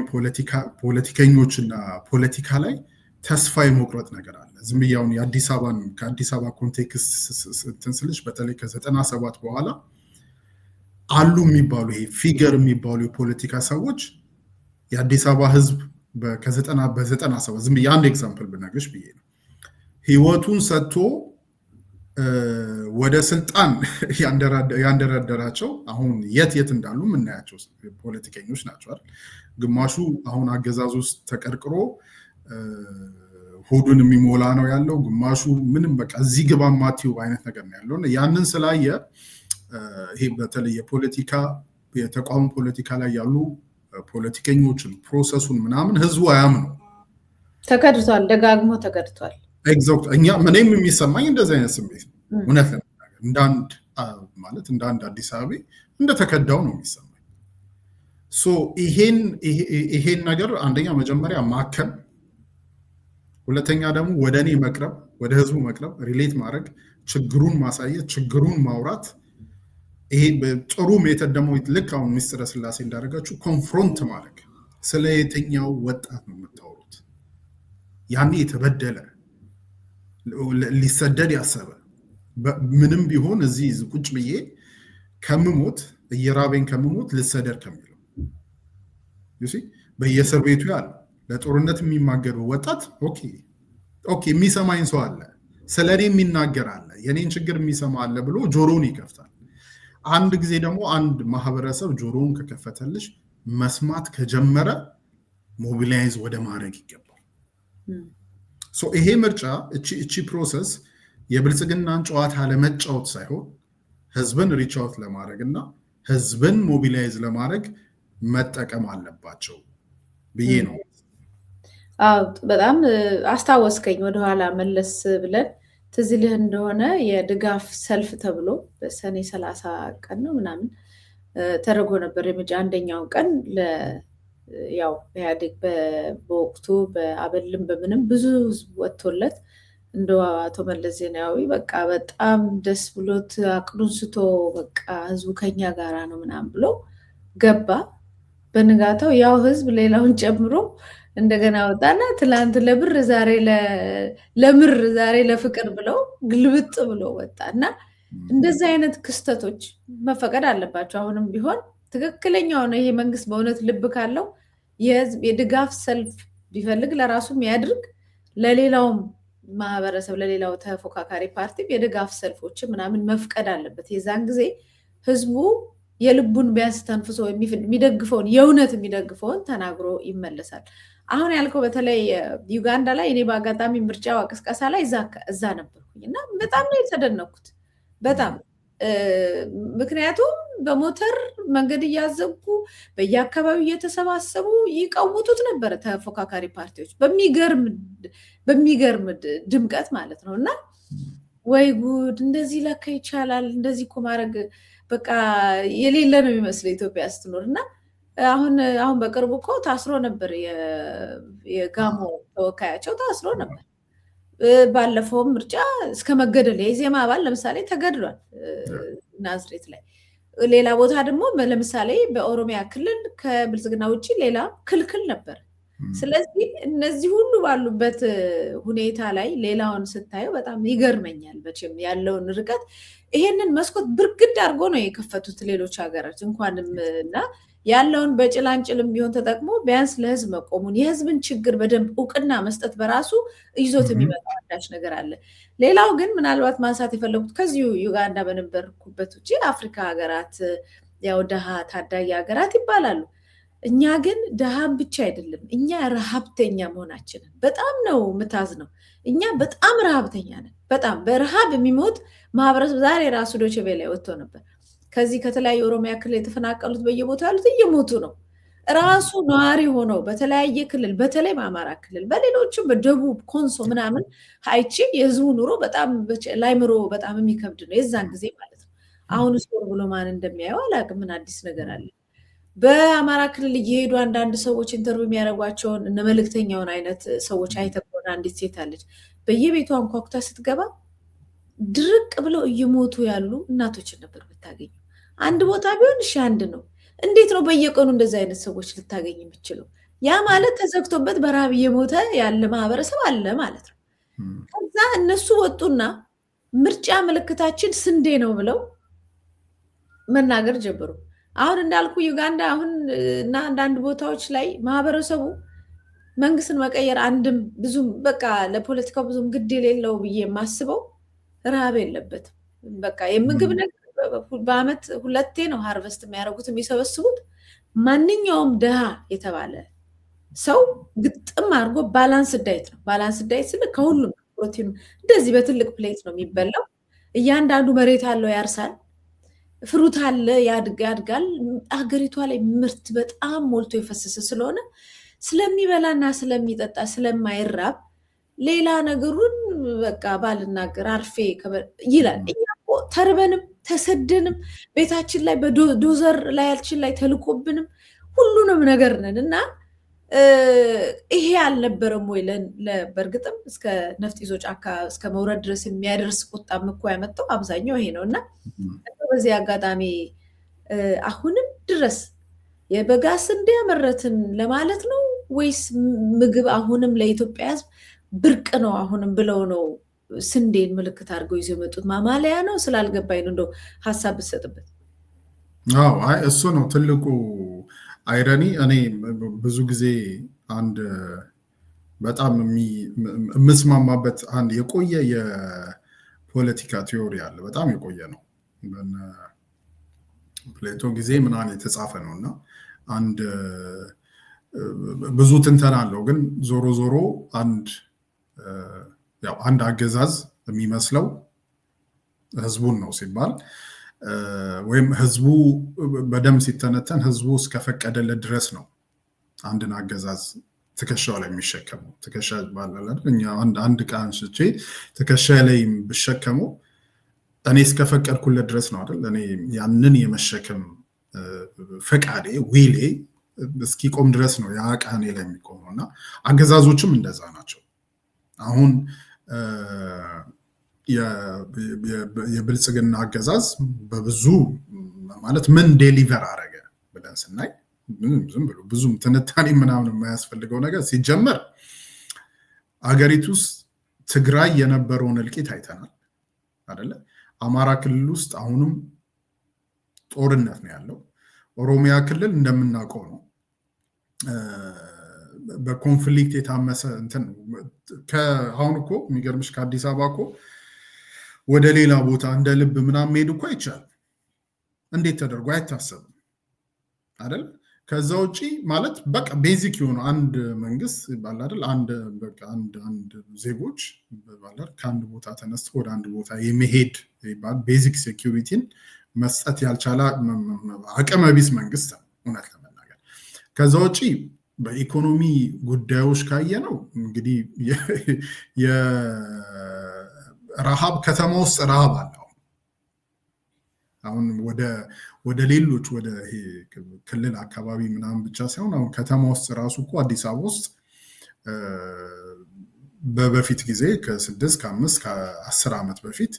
B: ፖለቲከኞች እና ፖለቲካ ላይ ተስፋ የመቁረጥ ነገር አለ። ዝም ብዬ አሁን ከአዲስ አበባ ኮንቴክስት እንትን ስልሽ በተለይ ከ97 በኋላ አሉ የሚባሉ ይሄ ፊገር የሚባሉ የፖለቲካ ሰዎች የአዲስ አበባ ህዝብ በ97 ዝም ብዬ አንድ ኤግዛምፕል ብነግርሽ ብዬ ነው ህይወቱን ሰጥቶ ወደ ስልጣን ያንደረደራቸው አሁን የት እንዳሉ የምናያቸው ፖለቲከኞች ናቸው አይደል? ግማሹ አሁን አገዛዙ ውስጥ ተቀርቅሮ ሆዱን የሚሞላ ነው ያለው፣ ግማሹ ምንም በቃ እዚህ ግባ ማቲው አይነት ነገር ነው ያለው። ያንን ስላየ ይሄ በተለይ የተቋሙ ፖለቲካ ላይ ያሉ ፖለቲከኞችን ፕሮሰሱን ምናምን ህዝቡ አያምነው፣
A: ተከድቷል፣ ደጋግሞ ተከድቷል።
B: ኤግዛክት ምንም የሚሰማኝ እንደዚህ አይነት ስሜት ነው። እውነት ለመናገር እንደ አንድ አዲስ አበባ እንደተከዳው ነው የሚሰማኝ። ይሄን ነገር አንደኛ መጀመሪያ ማከም፣ ሁለተኛ ደግሞ ወደ እኔ መቅረብ፣ ወደ ህዝቡ መቅረብ፣ ሪሌት ማድረግ፣ ችግሩን ማሳየት፣ ችግሩን ማውራት። ይሄ ጥሩ ሜተድ ደግሞ ልክ አሁን ሚስጥረ ስላሴ እንዳደረጋችሁ ኮንፍሮንት ማድረግ። ስለ የትኛው ወጣት ነው የምታወሩት? ያኔ የተበደለ ሊሰደድ ያሰበ ምንም ቢሆን እዚህ ቁጭ ብዬ ከምሞት እየራበኝ ከምሞት ልሰደድ ከሚለው በየእስር ቤቱ ያለ ለጦርነት የሚማገሩ ወጣት ኦኬ የሚሰማኝ ሰው አለ፣ ስለ እኔ የሚናገር አለ፣ የኔን ችግር የሚሰማ አለ ብሎ ጆሮውን ይከፍታል። አንድ ጊዜ ደግሞ አንድ ማህበረሰብ ጆሮውን ከከፈተልሽ መስማት ከጀመረ ሞቢላይዝ ወደ ማድረግ ይገባል። ይሄ ምርጫ እቺ ፕሮሰስ የብልጽግናን ጨዋታ ለመጫወት ሳይሆን ህዝብን ሪች አውት ለማድረግ እና ህዝብን ሞቢላይዝ ለማድረግ መጠቀም አለባቸው ብዬ ነው።
A: በጣም አስታወስከኝ። ወደኋላ መለስ ብለን ትዝ ይልህ እንደሆነ የድጋፍ ሰልፍ ተብሎ በሰኔ 30 ቀን ነው ምናምን ተደርጎ ነበር። አንደኛው ቀን ያው ኢህአዴግ በወቅቱ በአበልም በምንም ብዙ ህዝብ ወጥቶለት እንደ አቶ መለስ ዜናዊ በቃ በጣም ደስ ብሎት አቅዱን ስቶ በቃ ህዝቡ ከኛ ጋራ ነው ምናምን ብሎ ገባ። በንጋታው ያው ህዝብ ሌላውን ጨምሮ እንደገና ወጣና ትላንት ለብር ዛሬ ለምር ዛሬ ለፍቅር ብለው ግልብጥ ብሎ ወጣና እንደዚህ አይነት ክስተቶች መፈቀድ አለባቸው። አሁንም ቢሆን ትክክለኛው ነው። ይሄ መንግስት በእውነት ልብ ካለው የህዝብ የድጋፍ ሰልፍ ቢፈልግ ለራሱም ያድርግ፣ ለሌላውም ማህበረሰብ ለሌላው ተፎካካሪ ፓርቲ የድጋፍ ሰልፎች ምናምን መፍቀድ አለበት። የዛን ጊዜ ህዝቡ የልቡን ቢያንስ ተንፍሶ የሚደግፈውን የእውነት የሚደግፈውን ተናግሮ ይመለሳል። አሁን ያልከው በተለይ ዩጋንዳ ላይ እኔ በአጋጣሚ ምርጫ ቅስቀሳ ላይ እዛ ነበርኩኝ እና በጣም ነው የተደነኩት። በጣም ምክንያቱም በሞተር መንገድ እያዘጉ በየአካባቢው እየተሰባሰቡ ይቀውጡት ነበር ተፎካካሪ ፓርቲዎች በሚገርም ድምቀት ማለት ነው። እና ወይ ጉድ እንደዚህ ለካ ይቻላል፣ እንደዚህ እኮ ማድረግ በቃ የሌለ ነው የሚመስለው ኢትዮጵያ ስትኖር። እና አሁን በቅርቡ እኮ ታስሮ ነበር፣ የጋሞ ተወካያቸው ታስሮ ነበር። ባለፈውም ምርጫ እስከ መገደል የኢዜማ አባል ለምሳሌ ተገድሏል ናዝሬት ላይ። ሌላ ቦታ ደግሞ ለምሳሌ በኦሮሚያ ክልል ከብልጽግና ውጭ ሌላ ክልክል ነበር። ስለዚህ እነዚህ ሁሉ ባሉበት ሁኔታ ላይ ሌላውን ስታየው በጣም ይገርመኛል። መቼም ያለውን ርቀት ይሄንን መስኮት ብርግድ አድርጎ ነው የከፈቱት ሌሎች ሀገሮች እንኳንም እና ያለውን በጭላንጭልም ቢሆን ተጠቅሞ ቢያንስ ለህዝብ መቆሙን የህዝብን ችግር በደንብ እውቅና መስጠት በራሱ ይዞት የሚመጣው አንዳች ነገር አለ። ሌላው ግን ምናልባት ማንሳት የፈለጉት ከዚሁ ዩጋንዳ በነበርኩበት ውጭ አፍሪካ ሀገራት ያው ደሃ ታዳጊ ሀገራት ይባላሉ። እኛ ግን ደሃም ብቻ አይደለም፣ እኛ ረሃብተኛ መሆናችንን በጣም ነው የምታዝነው። እኛ በጣም ረሃብተኛ ነን። በጣም በረሃብ የሚሞት ማህበረሰብ ዛሬ ራሱ ዶቼ ቬለ ወጥቶ ነበር። ከዚህ ከተለያዩ ኦሮሚያ ክልል የተፈናቀሉት በየቦታው ያሉት እየሞቱ ነው። ራሱ ነዋሪ ሆነው በተለያየ ክልል በተለይ በአማራ ክልል በሌሎችም በደቡብ ኮንሶ ምናምን አይቼ የህዝቡ ኑሮ በጣም ላይምሮ በጣም የሚከብድ ነው የዛን ጊዜ ማለት ነው። አሁን ዞር ብሎ ማን እንደሚያየው አላውቅም። ምን አዲስ ነገር አለ? በአማራ ክልል እየሄዱ አንዳንድ ሰዎች ኢንተርቪው የሚያደርጓቸውን እነ መልእክተኛውን አይነት ሰዎች አይተህ ከሆነ አንዲት ሴት አለች በየቤቷ አንኳኩታ ስትገባ ድርቅ ብለው እየሞቱ ያሉ እናቶችን ነበር የምታገኘው። አንድ ቦታ ቢሆን እሺ አንድ ነው። እንዴት ነው በየቀኑ እንደዚህ አይነት ሰዎች ልታገኝ የምችለው? ያ ማለት ተዘግቶበት በረሃብ እየሞተ ያለ ማህበረሰብ አለ ማለት ነው። ከዛ እነሱ ወጡና ምርጫ ምልክታችን ስንዴ ነው ብለው መናገር ጀመሩ። አሁን እንዳልኩ ዩጋንዳ አሁን እና አንዳንድ ቦታዎች ላይ ማህበረሰቡ መንግስትን መቀየር አንድም ብዙም በቃ ለፖለቲካው ብዙም ግድ የሌለው ብዬ የማስበው ረሃብ የለበትም። በቃ የምግብ ነገር በአመት 2 ነው ሃርቨስት የሚያደርጉት የሚሰበስቡት። ማንኛውም ድሃ የተባለ ሰው ግጥም አድርጎ ባላንስ ዳይት ነው። ባላንስ ዳይት ስል ከሁሉም ፕሮቲኑ እንደዚህ በትልቅ ፕሌት ነው የሚበላው። እያንዳንዱ መሬት አለው ያርሳል፣ ፍሩት አለ ያድጋል። አገሪቷ ላይ ምርት በጣም ሞልቶ የፈሰሰ ስለሆነ ስለሚበላና ስለሚጠጣ ስለማይራብ ሌላ ነገሩን በቃ ባልናገር አርፌ ይላል። እኛ ተርበንም ተሰደንም ቤታችን ላይ በዶዘር ላያችን ላይ ተልኮብንም ሁሉንም ነገር ነን እና ይሄ አልነበረም ወይ? በእርግጥም እስከ ነፍጥ ይዞ ጫካ እስከ መውረድ ድረስ የሚያደርስ ቁጣም እኮ ያመጣው አብዛኛው ይሄ ነው እና በዚህ አጋጣሚ አሁንም ድረስ የበጋ ስንዴ ያመረትን ለማለት ነው ወይስ ምግብ አሁንም ለኢትዮጵያ ሕዝብ ብርቅ ነው አሁንም ብለው ነው ስንዴን ምልክት አድርገው ይዘው የመጡት? ማማለያ ነው? ስላልገባኝ ነው እንደው ሀሳብ ብትሰጥበት።
B: አዎ አይ እሱ ነው ትልቁ አይረኒ። እኔ ብዙ ጊዜ አንድ በጣም የምስማማበት አንድ የቆየ የፖለቲካ ቲዮሪ አለ። በጣም የቆየ ነው፣ ፕሌቶ ጊዜ ምናምን የተጻፈ ነው እና አንድ ብዙ ትንተና አለው። ግን ዞሮ ዞሮ አንድ አገዛዝ የሚመስለው ህዝቡን ነው ሲባል ወይም ህዝቡ በደም ሲተነተን ህዝቡ እስከፈቀደለት ድረስ ነው አንድን አገዛዝ ትከሻው ላይ የሚሸከመው። ትከሻ ይባላል እኛ አንድ ዕቃ አንስቼ ትከሻ ላይ ብሸከመው እኔ እስከፈቀድኩለት ድረስ ነው አይደል? እኔ ያንን የመሸከም ፈቃዴ ዊሌ እስኪቆም ድረስ ነው ያ ዕቃ እኔ ላይ የሚቆመው እና አገዛዞችም እንደዛ ናቸው። አሁን የብልጽግና አገዛዝ በብዙ ማለት ምን ዴሊቨር አረገ ብለን ስናይ ዝም ብሎ ብዙም ትንታኔ ምናምን የማያስፈልገው ነገር ሲጀመር አገሪቱ ውስጥ ትግራይ የነበረውን እልቂት አይተናል አይደለ? አማራ ክልል ውስጥ አሁንም ጦርነት ነው ያለው። ኦሮሚያ ክልል እንደምናውቀው ነው በኮንፍሊክት የታመሰ እንትን። አሁን እኮ የሚገርምሽ ከአዲስ አበባ እኮ ወደ ሌላ ቦታ እንደ ልብ ምናምን መሄድ እኮ አይቻልም። እንዴት ተደርጎ አይታሰብም አይደል? ከዛ ውጪ ማለት በቃ ቤዚክ የሆነ አንድ መንግስት ባል አይደል አንድ በቃ አንድ ዜጎች ባል ከአንድ ቦታ ተነስተው ወደ አንድ ቦታ የመሄድ ይባል ቤዚክ ሴኩሪቲን መስጠት ያልቻለ አቅመ ቢስ መንግስት ነው እውነት ለመናገር። ከዛ ውጪ በኢኮኖሚ ጉዳዮች ካየ ነው እንግዲህ የረሃብ ከተማ ውስጥ ረሃብ አለ። አሁን ወደ ሌሎች ወደ ክልል አካባቢ ምናምን ብቻ ሳይሆን አሁን ከተማ ውስጥ ራሱ እኮ አዲስ አበባ ውስጥ በፊት ጊዜ ከ6 ከ5 ከ10 ዓመት በፊት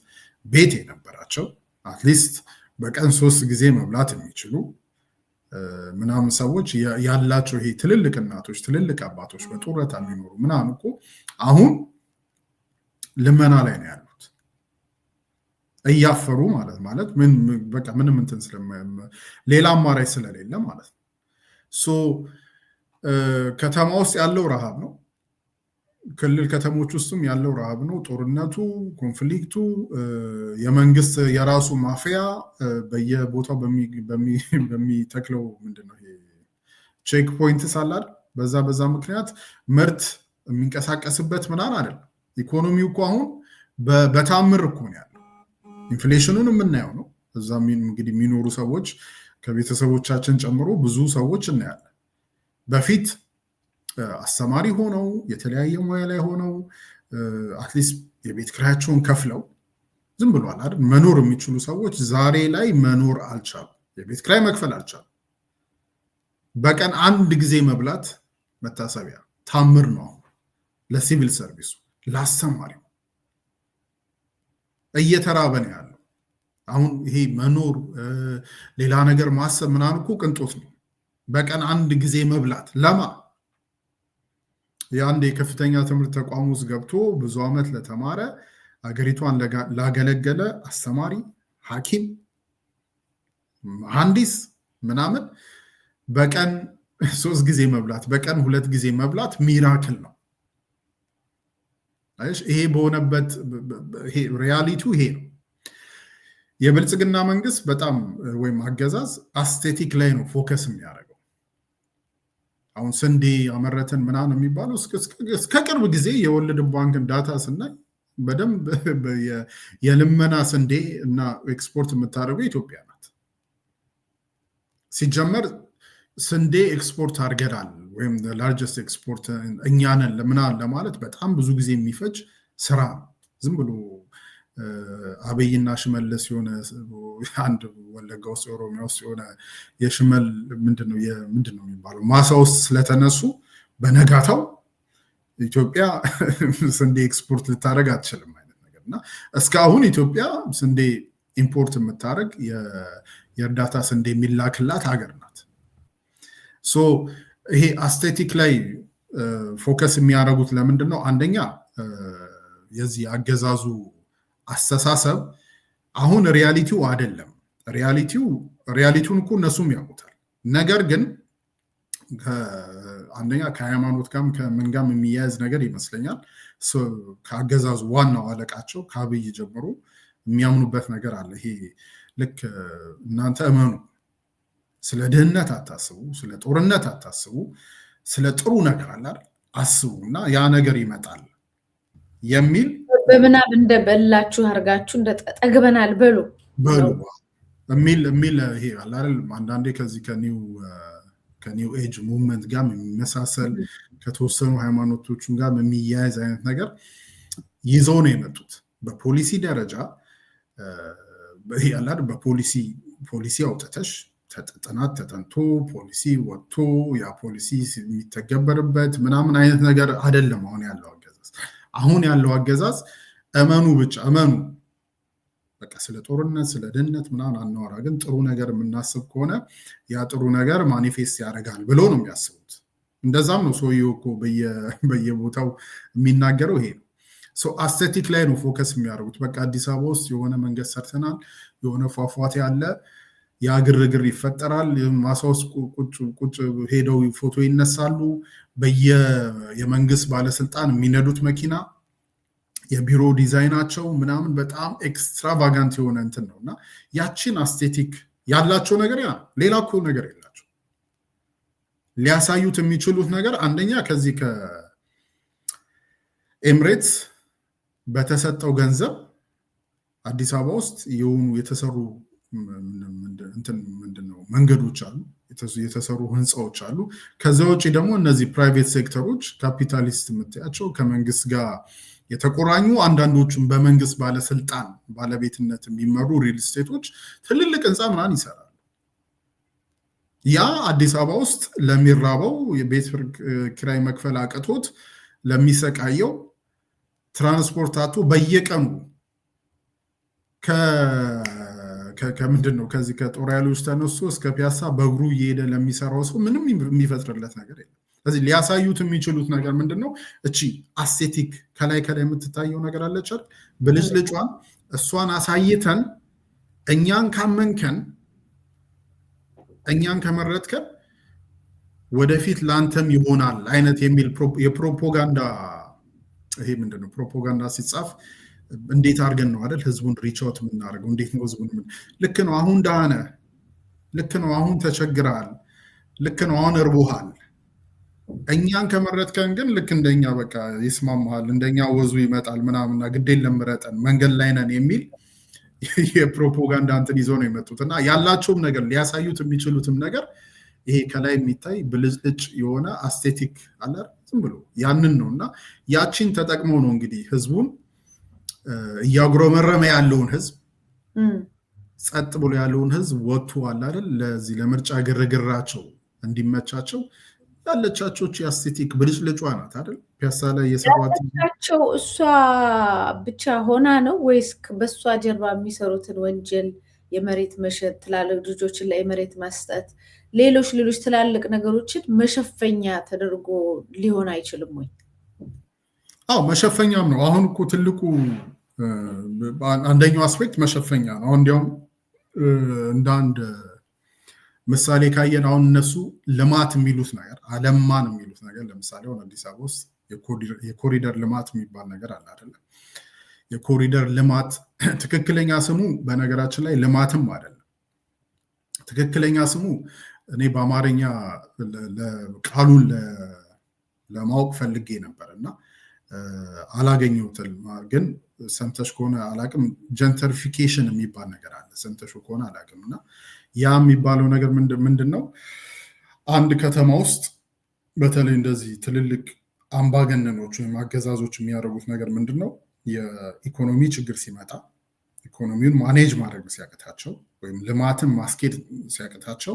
B: ቤት የነበራቸው አትሊስት በቀን 3 ጊዜ መብላት የሚችሉ ምናምን ሰዎች ያላቸው ይሄ ትልልቅ እናቶች ትልልቅ አባቶች በጡረታ የሚኖሩ ምናምን እኮ አሁን ልመና ላይ ነው ያሉት እያፈሩ ማለት ምን በቃ ምንም እንትን ሌላ አማራጭ ስለሌለ ማለት ነው። ሶ ከተማ ውስጥ ያለው ረሃብ ነው። ክልል ከተሞች ውስጥም ያለው ረሃብ ነው። ጦርነቱ፣ ኮንፍሊክቱ፣ የመንግስት የራሱ ማፊያ በየቦታው በሚተክለው ምንድነው ይሄ ቼክ ፖይንት ሳላል በዛ ምክንያት ምርት የሚንቀሳቀስበት ምናምን አይደለም። ኢኮኖሚው እኮ አሁን በታምር እኮ ነው ያለው። ኢንፍሌሽኑን የምናየው ነው። እዛ እንግዲህ የሚኖሩ ሰዎች ከቤተሰቦቻችን ጨምሮ ብዙ ሰዎች እናያለን። በፊት አስተማሪ ሆነው የተለያየ ሙያ ላይ ሆነው አትሊስት የቤት ኪራያቸውን ከፍለው ዝም ብሏል አይደል መኖር የሚችሉ ሰዎች ዛሬ ላይ መኖር አልቻሉ። የቤት ኪራይ መክፈል አልቻሉ። በቀን አንድ ጊዜ መብላት መታሰቢያ ታምር ነው ለሲቪል ሰርቪሱ ለአስተማሪው። እየተራበ ነው ያለው። አሁን ይሄ መኖር ሌላ ነገር ማሰብ ምናምን እኮ ቅንጦት ነው። በቀን አንድ ጊዜ መብላት ለማ የአንድ የከፍተኛ ትምህርት ተቋም ውስጥ ገብቶ ብዙ ዓመት ለተማረ አገሪቷን ላገለገለ አስተማሪ፣ ሐኪም፣ መሐንዲስ ምናምን በቀን 3 ጊዜ መብላት በቀን 2 ጊዜ መብላት ሚራክል ነው። ይሄ በሆነበት ሪያሊቲው ይሄ ነው። የብልጽግና መንግስት በጣም ወይም አገዛዝ አስቴቲክ ላይ ነው ፎከስ የሚያደርገው። አሁን ስንዴ አመረትን ምናምን የሚባለው እስከ ቅርብ ጊዜ የወርልድ ባንክን ዳታ ስናይ በደንብ የልመና ስንዴ እና ኤክስፖርት የምታደርገው ኢትዮጵያ ናት። ሲጀመር ስንዴ ኤክስፖርት አድርገናል ወይም ላርጀስት ኤክስፖርት እኛንን ለምናምን ለማለት በጣም ብዙ ጊዜ የሚፈጅ ስራ ነው። ዝም ብሎ አብይና ሽመለስ የሆነ አንድ ወለጋ ውስጥ ኦሮሚያ ውስጥ የሆነ የሽመል ምንድነው የሚባለው ማሳ ውስጥ ስለተነሱ በነጋታው ኢትዮጵያ ስንዴ ኤክስፖርት ልታደርግ አትችልም አይነት ነገር እና እስካሁን ኢትዮጵያ ስንዴ ኢምፖርት የምታደርግ የእርዳታ ስንዴ የሚላክላት ሀገር ናት። ሶ ይሄ አስቴቲክ ላይ ፎከስ የሚያደርጉት ለምንድን ነው? አንደኛ የዚህ አገዛዙ አስተሳሰብ አሁን ሪያሊቲው አይደለም። ሪያሊቲውን እኮ እነሱም ያውቁታል። ነገር ግን አንደኛ ከሃይማኖት ጋርም ከምን ጋርም የሚያያዝ ነገር ይመስለኛል። ከአገዛዙ ዋናው አለቃቸው ከአብይ ጀምሮ የሚያምኑበት ነገር አለ። ይሄ ልክ እናንተ እመኑ፣ ስለ ድህነት አታስቡ፣ ስለ ጦርነት አታስቡ፣ ስለ ጥሩ ነገር አለ አስቡ እና ያ ነገር ይመጣል የሚል
A: በምናብ እንደበላችሁ አርጋችሁ እንደጠግበናል በሉ
B: የሚል ይሄ አለ አይደል? አንዳንዴ ከዚህ ከኒው ኤጅ ሙቭመንት ጋር የሚመሳሰል ከተወሰኑ ሃይማኖቶችን ጋር የሚያያዝ አይነት ነገር ይዘው ነው የመጡት። በፖሊሲ ደረጃ ይሄ አለ አይደል? በፖሊሲ አውጥተሽ ጥናት ተጠንቶ ፖሊሲ ወጥቶ ያ ፖሊሲ የሚተገበርበት ምናምን አይነት ነገር አይደለም አሁን ያለው አገዛዝ። አሁን ያለው አገዛዝ እመኑ ብቻ እመኑ፣ በቃ ስለ ጦርነት ስለ ድህነት ምናምን አናወራ፣ ግን ጥሩ ነገር የምናስብ ከሆነ ያ ጥሩ ነገር ማኒፌስት ያደርጋል ብሎ ነው የሚያስቡት። እንደዛም ነው ሰውየው እኮ በየቦታው የሚናገረው ይሄ ነው። አስቴቲክ ላይ ነው ፎከስ የሚያደርጉት። በቃ አዲስ አበባ ውስጥ የሆነ መንገድ ሰርተናል፣ የሆነ ፏፏቴ አለ፣ ያ ግርግር ይፈጠራል፣ ማሳ ውስጥ ቁጭ ሄደው ፎቶ ይነሳሉ። የመንግስት ባለስልጣን የሚነዱት መኪና የቢሮ ዲዛይናቸው ምናምን በጣም ኤክስትራቫጋንት የሆነ እንትን ነው እና ያችን አስቴቲክ ያላቸው ነገር ያ ሌላ እኮ ነገር የላቸው። ሊያሳዩት የሚችሉት ነገር አንደኛ ከዚህ ከኤምሬትስ በተሰጠው ገንዘብ አዲስ አበባ ውስጥ የሆኑ የተሰሩ ምንድነው መንገዶች አሉ፣ የተሰሩ ህንፃዎች አሉ። ከዛ ውጭ ደግሞ እነዚህ ፕራይቬት ሴክተሮች ካፒታሊስት የምታያቸው ከመንግስት ጋር የተቆራኙ አንዳንዶቹም በመንግስት ባለስልጣን ባለቤትነት የሚመሩ ሪል ስቴቶች ትልልቅ ህንፃ ምናምን ይሰራሉ። ያ አዲስ አበባ ውስጥ ለሚራበው የቤት ኪራይ መክፈል አቅቶት ለሚሰቃየው ትራንስፖርት አቶ በየቀኑ ከምንድን ነው ከዚህ ከጦር ኃይሎች ተነስቶ እስከ ፒያሳ በእግሩ እየሄደ ለሚሰራው ሰው ምንም የሚፈጥርለት ነገር የለም። ስለዚህ ሊያሳዩት የሚችሉት ነገር ምንድን ነው? እቺ አስቴቲክ ከላይ የምትታየው ነገር አለች አይደል? ብልጭልጯን እሷን አሳይተን እኛን ካመንከን እኛን ከመረጥከን ወደፊት ላንተም ይሆናል አይነት የሚል የፕሮፓጋንዳ ይሄ ምንድነው ፕሮፓጋንዳ ሲጻፍ እንዴት አድርገን ነው አይደል ህዝቡን ሪች አውት የምናደርገው? እንዴት ነው ህዝቡን ልክ ነው አሁን ዳነ፣ ልክ ነው አሁን ተቸግራል፣ ልክ ነው አሁን እርቦሃል፣ እኛን ከመረጥከን ግን ልክ እንደኛ በቃ ይስማማሃል፣ እንደኛ ወዙ ይመጣል ምናምንና ግዴን ለምረጠን መንገድ ላይ ነን የሚል የፕሮፓጋንዳ እንትን ይዘው ነው የመጡት። እና ያላቸውም ነገር ሊያሳዩት የሚችሉትም ነገር ይሄ ከላይ የሚታይ ብልጭልጭ የሆነ አስቴቲክ አለ ዝም ብሎ ያንን ነው። እና ያቺን ተጠቅመው ነው እንግዲህ ህዝቡን እያጉረመረመ ያለውን ህዝብ ጸጥ ብሎ ያለውን ህዝብ ወጥቶ አለ አይደል ለዚህ ለምርጫ ግርግራቸው እንዲመቻቸው ያለቻቸው የአስቴቲክ ብልጭልጯ ናት አይደል ፒያሳ ላይ የሰሯቸው
A: እሷ ብቻ ሆና ነው ወይስ በሷ ጀርባ የሚሰሩትን ወንጀል የመሬት መሸጥ፣ ትላልቅ ልጆችን ላይ መሬት መስጠት፣ ሌሎች ትላልቅ ነገሮችን መሸፈኛ ተደርጎ ሊሆን አይችልም ወይ?
B: አዎ መሸፈኛም ነው። አሁን እኮ ትልቁ አንደኛው አስፔክት መሸፈኛ ነው። አሁን እንዲያውም እንደ አንድ ምሳሌ ካየን አሁን እነሱ ልማት የሚሉት ነገር አለማን የሚሉት ነገር ለምሳሌ አሁን አዲስ አበባ ውስጥ የኮሪደር ልማት የሚባል ነገር አለ አይደለም። የኮሪደር ልማት ትክክለኛ ስሙ በነገራችን ላይ ልማትም አይደለም። ትክክለኛ ስሙ እኔ በአማርኛ ቃሉን ለማወቅ ፈልጌ ነበር እና አላገኘሁትም። ግን ሰምተሽ ከሆነ አላቅም ጀንተሪፊኬሽን የሚባል ነገር አለ። ሰምተሽ ከሆነ አላቅም። እና ያ የሚባለው ነገር ምንድን ነው? አንድ ከተማ ውስጥ በተለይ እንደዚህ ትልልቅ አምባገነኖች ወይም አገዛዞች የሚያደርጉት ነገር ምንድን ነው? የኢኮኖሚ ችግር ሲመጣ ኢኮኖሚውን ማኔጅ ማድረግ ሲያቅታቸው ወይም ልማትን ማስኬድ ሲያቅታቸው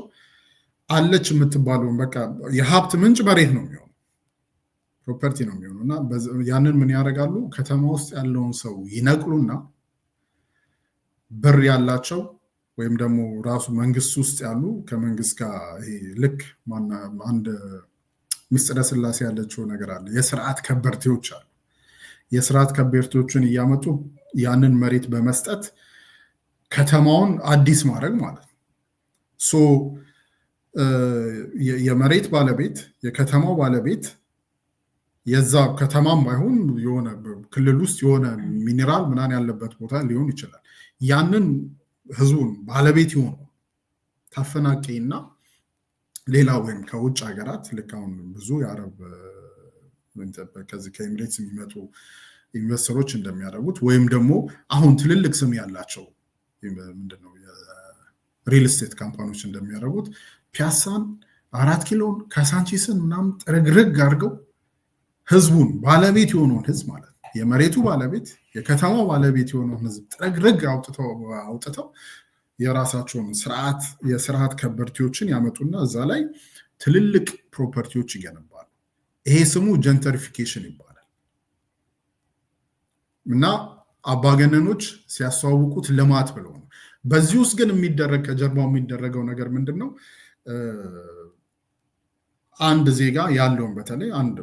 B: አለች የምትባለውን በቃ የሀብት ምንጭ መሬት ነው የሚሆነው፣ ፕሮፐርቲ ነው የሚሆነው። እና ያንን ምን ያደርጋሉ? ከተማ ውስጥ ያለውን ሰው ይነቅሉና ብር ያላቸው ወይም ደግሞ ራሱ መንግስት ውስጥ ያሉ ከመንግስት ጋር ልክ አንድ ምስጢረ ስላሴ ያለችው ነገር አለ። የስርዓት ከበርቴዎች አሉ። የስርዓት ከበርቴዎችን እያመጡ ያንን መሬት በመስጠት ከተማውን አዲስ ማድረግ ማለት ነው። የመሬት ባለቤት የከተማው ባለቤት የዛ ከተማም ባይሆን የሆነ ክልል ውስጥ የሆነ ሚኔራል ምናምን ያለበት ቦታ ሊሆን ይችላል። ያንን ህዝቡን ባለቤት የሆኑ ታፈናቂና ሌላ ወይም ከውጭ ሀገራት ልክ አሁን ብዙ የአረብ ከዚህ ከኤምሬትስ የሚመጡ ኢንቨስተሮች እንደሚያደርጉት ወይም ደግሞ አሁን ትልልቅ ስም ያላቸው ምንድነው የሪል ስቴት ካምፓኒዎች እንደሚያደርጉት ፒያሳን፣ 4 ኪሎን፣ ካሳንቺስን ምናምን ጥርግርግ አድርገው ህዝቡን ባለቤት የሆነውን ህዝብ ማለት ነው የመሬቱ ባለቤት የከተማው ባለቤት የሆነውን ህዝብ ጥርግርግ አውጥተው የራሳቸውን የስርዓት ከበርቴዎችን ያመጡና እዛ ላይ ትልልቅ ፕሮፐርቲዎች ይገነባሉ። ይሄ ስሙ ጀንተሪፊኬሽን ይባላል። እና አባገነኖች ሲያስተዋውቁት ልማት ብለው ነው። በዚህ ውስጥ ግን ከጀርባው የሚደረገው ነገር ምንድን ነው? አንድ ዜጋ ያለውን በተለይ አንድ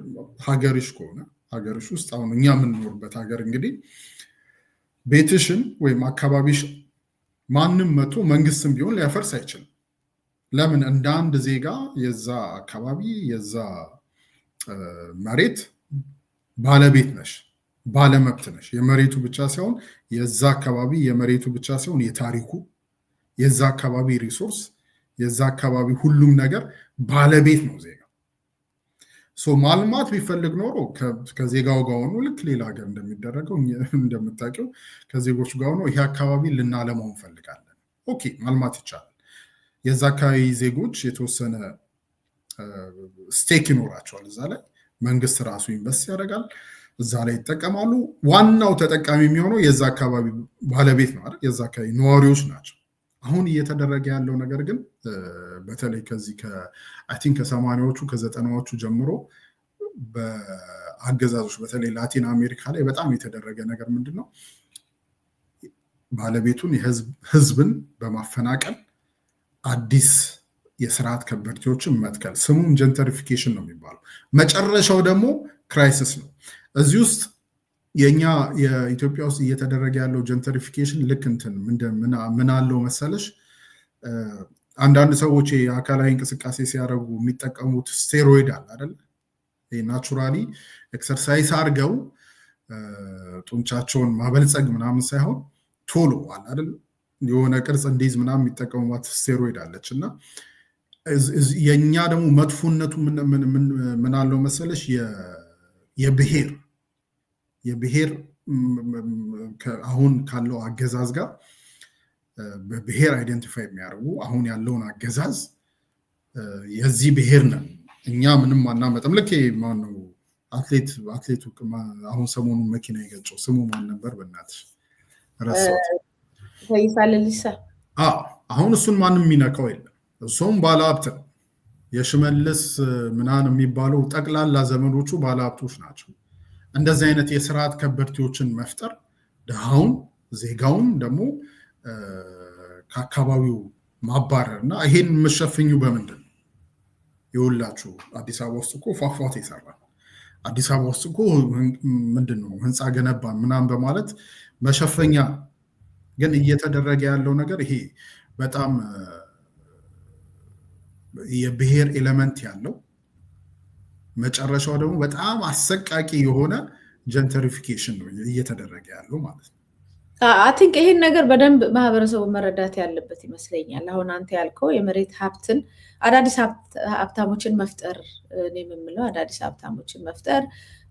B: ሀገርሽ ከሆነ ሀገርሽ ውስጥ አሁን እኛ የምንኖርበት ሀገር እንግዲህ ቤትሽን ወይም አካባቢሽን ማንም መቶ መንግስትም ቢሆን ሊያፈርስ አይችልም። ለምን? እንደ አንድ ዜጋ የዛ አካባቢ የዛ መሬት ባለቤት ነሽ፣ ባለመብት ነሽ። የመሬቱ ብቻ ሳይሆን የዛ አካባቢ የመሬቱ ብቻ ሳይሆን የታሪኩ የዛ አካባቢ ሪሶርስ የዛ አካባቢ ሁሉም ነገር ባለቤት ነው ዜጋ። ማልማት ቢፈልግ ኖሮ ከዜጋው ጋር ሆኖ ልክ ሌላ ሀገር እንደሚደረገው እንደምታውቂው ከዜጎች ጋር ሆኖ ይሄ አካባቢ ልናለማው እንፈልጋለን። ኦኬ ማልማት ይቻላል። የዛ አካባቢ ዜጎች የተወሰነ ስቴክ ይኖራቸዋል እዛ ላይ መንግስት ራሱ ኢንቨስት ያደርጋል፣ እዛ ላይ ይጠቀማሉ። ዋናው ተጠቃሚ የሚሆነው የዛ አካባቢ ባለቤት ነው አይደል? የዛ አካባቢ ነዋሪዎች ናቸው። አሁን እየተደረገ ያለው ነገር ግን በተለይ ከዚህ አይ ቲንክ ከ80ዎቹ ከ90ዎቹ ጀምሮ በአገዛዞች በተለይ ላቲን አሜሪካ ላይ በጣም የተደረገ ነገር ምንድነው? ባለቤቱን ህዝብን በማፈናቀል አዲስ የስርዓት ከበርቴዎችን መትከል፣ ስሙም ጀንተሪፊኬሽን ነው የሚባለው። መጨረሻው ደግሞ ክራይሲስ ነው። እዚህ ውስጥ የኛ የኢትዮጵያ ውስጥ እየተደረገ ያለው ጀንተሪፊኬሽን ልክ እንትን ምን አለው መሰለሽ፣ አንዳንድ ሰዎች የአካላዊ እንቅስቃሴ ሲያደርጉ የሚጠቀሙት ስቴሮይድ አለ አይደል? ናቹራሊ ኤክሰርሳይዝ አድርገው ጡንቻቸውን ማበልጸግ ምናምን ሳይሆን ቶሎ አለ አይደል የሆነ ቅርጽ እንዲይዝ ምናምን የሚጠቀሙት ስቴሮይድ አለች። እና የኛ ደግሞ መጥፎነቱ ምን አለው መሰለሽ፣ የብሔር አሁን ካለው አገዛዝ ጋር በብሔር አይደንቲፋይ የሚያደርጉ አሁን ያለውን አገዛዝ የዚህ ብሔር ነን እኛ ምንም አናመጣም። ልክ ማነው አትሌቱ አሁን ሰሞኑን መኪና የገጨው ስሙ ማን ነበር? በእናትሽ ረሳሁት። አሁን እሱን ማንም የሚነካው የለም። እሱም ባለሀብት ነው። የሽመልስ ምናምን የሚባለው ጠቅላላ ዘመዶቹ ባለሀብቶች ናቸው። እንደዚህ አይነት የስርዓት ከበርቴዎችን መፍጠር ድሃውን ዜጋውን ደግሞ ከአካባቢው ማባረር እና ይሄን የምሸፍኙ በምንድን ነው? ይኸውላችሁ አዲስ አበባ ውስጥ እኮ ፏፏቴ ይሰራል። አዲስ አበባ ውስጥ እኮ ምንድን ነው ህንፃ ገነባ ምናምን በማለት መሸፈኛ። ግን እየተደረገ ያለው ነገር ይሄ በጣም የብሔር ኤሌመንት ያለው መጨረሻው ደግሞ በጣም አሰቃቂ የሆነ ጀንተሪፊኬሽን ነው እየተደረገ ያለው ማለት ነው።
A: አይ ቲንክ ይሄን ነገር በደንብ ማህበረሰቡ መረዳት ያለበት ይመስለኛል። አሁን አንተ ያልከው የመሬት ሀብትን አዳዲስ ሀብታሞችን መፍጠር ነው የምንለው፣ አዳዲስ ሀብታሞችን መፍጠር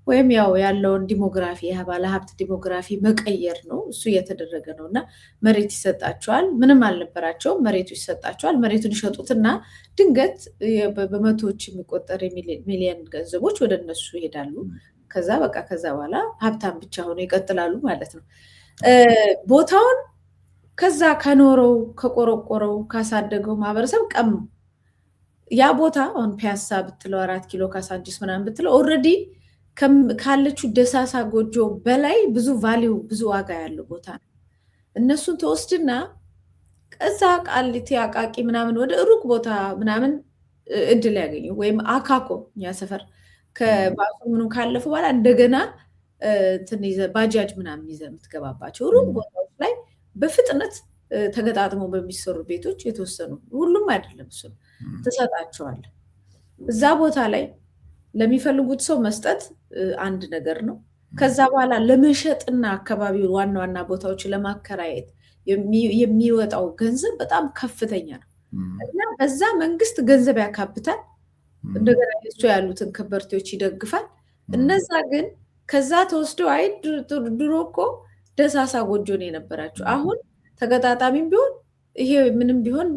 A: ወይም ያለውን ዲሞግራፊ የባለ ሀብት ዲሞግራፊ መቀየር ነው። እሱ እየተደረገ ነው እና መሬት ይሰጣቸዋል። ምንም አልነበራቸውም፣ መሬቱ ይሰጣቸዋል። መሬቱን ይሸጡትና ድንገት በመቶዎች የሚቆጠር ሚሊዮን ገንዘቦች ወደ እነሱ ይሄዳሉ። ከዛ በኋላ ሀብታም ብቻ ሆነው ይቀጥላሉ ማለት ነው። ቦታውን ከዛ ከኖረው ከቆረቆረው ካሳደገው ማህበረሰብ ቀሙ። ያ ቦታ አሁን ፒያሳ ብትለው 4 ኪሎ ካሳንቺስ ምናምን ብትለው ኦልሬዲ ካለችው ደሳሳ ጎጆ በላይ ብዙ ቫሊው ብዙ ዋጋ ያለው ቦታ ነው። እነሱን ተወስድና ከዛ ቃሊቲ አቃቂ ምናምን ወደ ሩቅ ቦታ ምናምን እድል ያገኙ ወይም አካኮ እኛ ሰፈር ከባሱ ምኑ ካለፈ በኋላ እንደገና ባጃጅ ምናምን ይዘህ የምትገባባቸው ሩቅ ቦታዎች ላይ በፍጥነት ተገጣጥመው በሚሰሩ ቤቶች የተወሰኑ ሁሉም አይደለም እሱ ትሰጣቸዋለህ። እዛ ቦታ ላይ ለሚፈልጉት ሰው መስጠት አንድ ነገር ነው። ከዛ በኋላ ለመሸጥና አካባቢው ዋና ዋና ቦታዎች ለማከራየት የሚወጣው ገንዘብ በጣም ከፍተኛ ነው እና በዛ መንግስት ገንዘብ ያካብታል። እንደገና እሱ ያሉትን ከበርቴዎች ይደግፋል። እነዛ ግን ከዛ ተወስደው አይ ድሮ እኮ ደሳሳ ጎጆ ነው የነበራቸው፣ አሁን ተገጣጣሚም ቢሆን ይሄ ምንም ቢሆን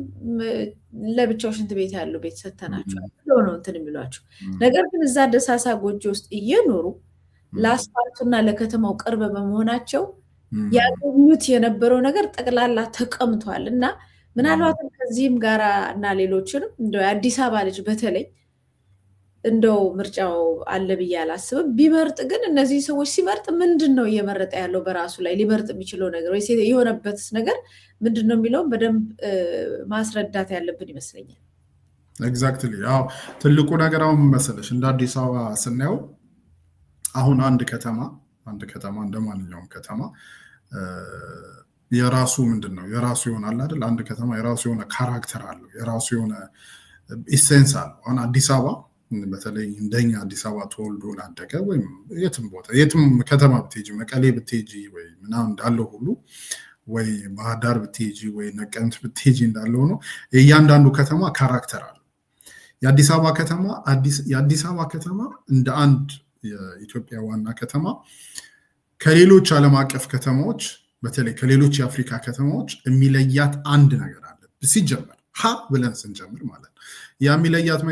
A: ለብቻው ሽንት ቤት ያለው ቤት ሰተናቸው ነው እንትን የሚሏቸው። ነገር ግን እዛ ደሳሳ ጎጆ ውስጥ እየኖሩ ለአስፋልቱና ለከተማው ቅርብ በመሆናቸው ያገኙት የነበረው ነገር ጠቅላላ ተቀምቷል እና ምናልባትም ከዚህም ጋራ እና ሌሎችንም እንደው የአዲስ አበባ ልጅ በተለይ እንደው ምርጫው አለ ብዬ አላስብም። ቢመርጥ ግን እነዚህ ሰዎች ሲመርጥ ምንድን ነው እየመረጠ ያለው በራሱ ላይ ሊመርጥ የሚችለው ነገር ወይ የሆነበትስ ነገር ምንድን ነው የሚለውን በደንብ ማስረዳት ያለብን ይመስለኛል።
B: ኤግዛክትሊ። ያው ትልቁ ነገር አሁን መሰለሽ እንደ አዲስ አበባ ስናየው አሁን አንድ ከተማ እንደ ማንኛውም ከተማ የራሱ ምንድን ነው የራሱ ይሆናል አይደል? አንድ ከተማ የራሱ የሆነ ካራክተር አለው፣ የራሱ የሆነ ኢሴንስ አለው። አሁን አዲስ አበባ በተለይ እንደኛ አዲስ አበባ ተወልዶ ላደገ ወይም የትም ከተማ ብትሄጂ መቀሌ ብትሄጂ ወይ ምናምን እንዳለው ሁሉ ወይ ባህር ዳር ብትሄጂ ወይ ነቀምት ብትሄጂ እንዳለው ነው። እያንዳንዱ ከተማ ካራክተር አለው። የአዲስ አበባ ከተማ እንደ አንድ የኢትዮጵያ ዋና ከተማ ከሌሎች ዓለም አቀፍ ከተማዎች በተለይ ከሌሎች የአፍሪካ ከተማዎች የሚለያት አንድ ነገር አለ። ሲጀመር ብለን ስንጀምር ማለት ነው። ያ የሚለያት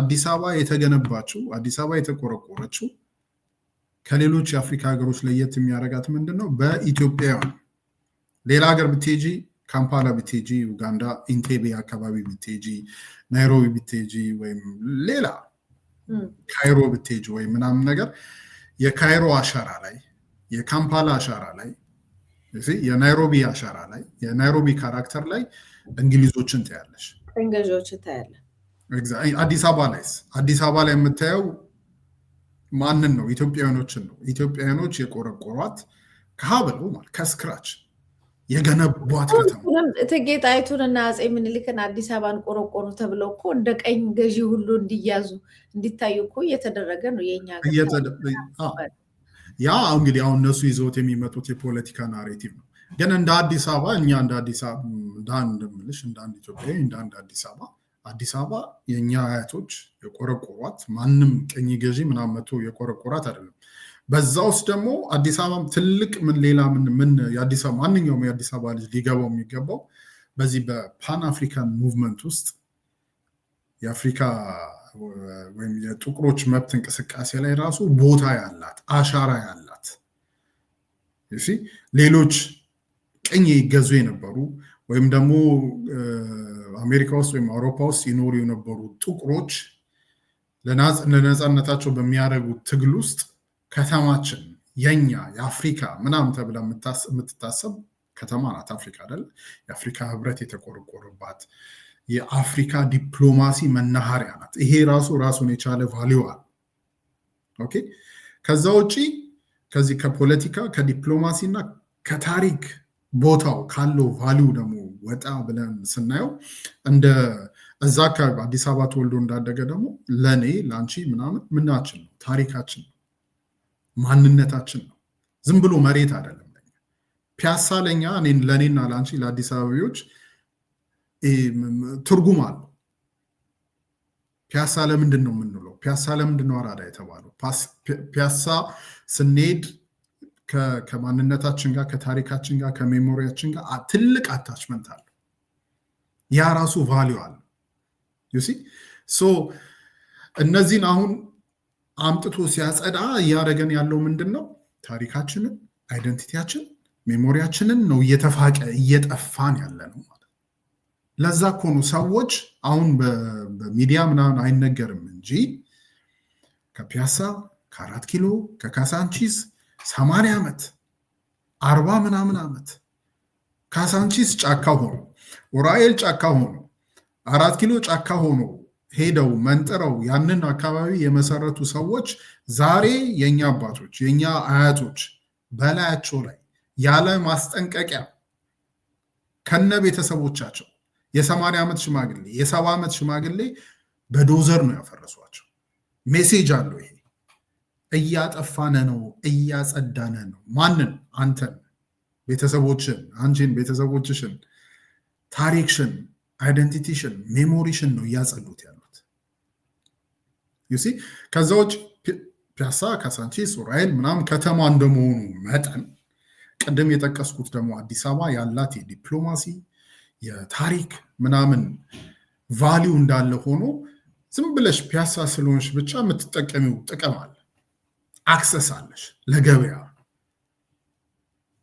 B: አዲስ አበባ የተገነባችው አዲስ አበባ የተቆረቆረችው ከሌሎች የአፍሪካ ሀገሮች ለየት የሚያደርጋት ምንድን ነው? በኢትዮጵያውያን ሌላ ሀገር ብትሄጂ ካምፓላ ብትሄጂ፣ ኡጋንዳ ኢንቴቤ አካባቢ ብትሄጂ፣ ናይሮቢ ብትሄጂ ወይም ሌላ ካይሮ ብትሄጂ ወይም ምናምን ነገር የካይሮ አሻራ ላይ የካምፓላ አሻራ ላይ የናይሮቢ አሻራ ላይ የናይሮቢ ካራክተር ላይ እንግሊዞችን ታያለሽ፣
A: እንግሊዞችን ታያለሽ።
B: አዲስ አበባ ላይ የምታየው ማንን ነው? ኢትዮጵያውያኖችን ነው። ኢትዮጵያውያኖች የቆረቆሯት ከሀብለው ማለት ከስክራች የገነቧት ከተማ
A: እቴጌ ጣይቱንና አፄ ምኒልክን አዲስ አበባን ቆረቆሩ ተብለው እኮ እንደ ቀኝ ገዢ ሁሉ እንዲያዙ እንዲታዩ እኮ እየተደረገ ነው የኛ
B: ያ እንግዲህ አሁን እነሱ ይዘውት የሚመጡት የፖለቲካ ናሬቲቭ ነው። ግን እንደ አዲስ አበባ እኛ እንደ አዲስ አበባ እንደ አንድ ኢትዮጵያዊ እንደ አንድ አዲስ አበባ የኛ አያቶች የቆረቆሯት ማንም ቀኝ ገዢ ምናምን መጥቶ የቆረቆራት አይደለም። በዛ ውስጥ ደግሞ አዲስ አበባ ትልቅ ማንኛውም የአዲስ አበባ ልጅ ሊገባው የሚገባው በዚህ በፓን አፍሪካን ሙቭመንት ውስጥ የአፍሪካ ወይም የጥቁሮች መብት እንቅስቃሴ ላይ ራሱ ቦታ ያላት አሻራ ያላት ሌሎች ቀኝ ይገዙ የነበሩ ወይም ደግሞ አሜሪካ ውስጥ ወይም አውሮፓ ውስጥ ይኖሩ የነበሩ ጥቁሮች ለነፃነታቸው በሚያደርጉት ትግል ውስጥ ከተማችን የኛ የአፍሪካ ምናምን ተብላ የምትታሰብ ከተማ ናት። አፍሪካ አይደል? የአፍሪካ ህብረት የተቆረቆረባት የአፍሪካ ዲፕሎማሲ መናኸሪያ ናት። ይሄ ራሱን የቻለ ቫሊዩ አለ። ኦኬ። ከዛ ውጪ ከዚህ ከፖለቲካ ከዲፕሎማሲ እና ከታሪክ ቦታው ካለው ቫሊዩ ደግሞ ወጣ ብለን ስናየው እንደ እዛ አካባቢ አዲስ አበባ ተወልዶ እንዳደገ ደግሞ ለኔ ለአንቺ ምናምን ምናችን ነው? ታሪካችን ነው፣ ማንነታችን ነው። ዝም ብሎ መሬት አይደለም። ፒያሳ ለኛ ለኔና ለአንቺ ለአዲስ አበባዎች ትርጉም አለው። ፒያሳ ለምንድን ነው የምንለው? ፒያሳ ለምንድን ነው አራዳ የተባለው? ፒያሳ ስንሄድ ከማንነታችን ጋር ከታሪካችን ጋር ከሜሞሪያችን ጋር ትልቅ አታችመንት አለ። ያ ራሱ ቫሊዩ አለ። ዩ ሲ ሶ እነዚህን አሁን አምጥቶ ሲያጸዳ እያደረገን ያለው ምንድን ነው? ታሪካችንን፣ አይደንቲቲያችን፣ ሜሞሪያችንን ነው እየተፋቀ እየጠፋን ያለ ነው ማለት። ለዛ እኮ ነው ሰዎች አሁን በሚዲያ ምናምን አይነገርም እንጂ ከፒያሳ ከ4 ኪሎ ከካሳንቺስ 80 ዓመት 40 ምናምን ዓመት ካሳንቺስ ጫካ ሆኖ ኡራኤል ጫካ ሆኖ 4 ኪሎ ጫካ ሆኖ ሄደው መንጥረው ያንን አካባቢ የመሰረቱ ሰዎች ዛሬ የኛ አባቶች የኛ አያቶች በላያቸው ላይ ያለ ማስጠንቀቂያ ከነ ቤተሰቦቻቸው የ80 ዓመት ሽማግሌ የ70 ዓመት ሽማግሌ በዶዘር ነው ያፈረሷቸው። ሜሴጅ አለው ይሄ። እያጠፋነ ነው፣ እያጸዳነ ነው። ማንን? አንተን፣ ቤተሰቦችን፣ አንቺን፣ ቤተሰቦችሽን፣ ታሪክሽን፣ አይደንቲቲሽን፣ ሜሞሪሽን ነው እያጸዱት ያሉት። ዩሲ ከዛ ውጭ ፒያሳ፣ ካሳንቺስ፣ ኡራኤል ምናምን ከተማ እንደመሆኑ መጠን ቅድም የጠቀስኩት ደግሞ አዲስ አበባ ያላት የዲፕሎማሲ የታሪክ ምናምን ቫሊዩ እንዳለ ሆኖ ዝም ብለሽ ፒያሳ ስለሆንሽ ብቻ የምትጠቀሚው ጥቅም አለ። አክሰስ አለሽ ለገበያ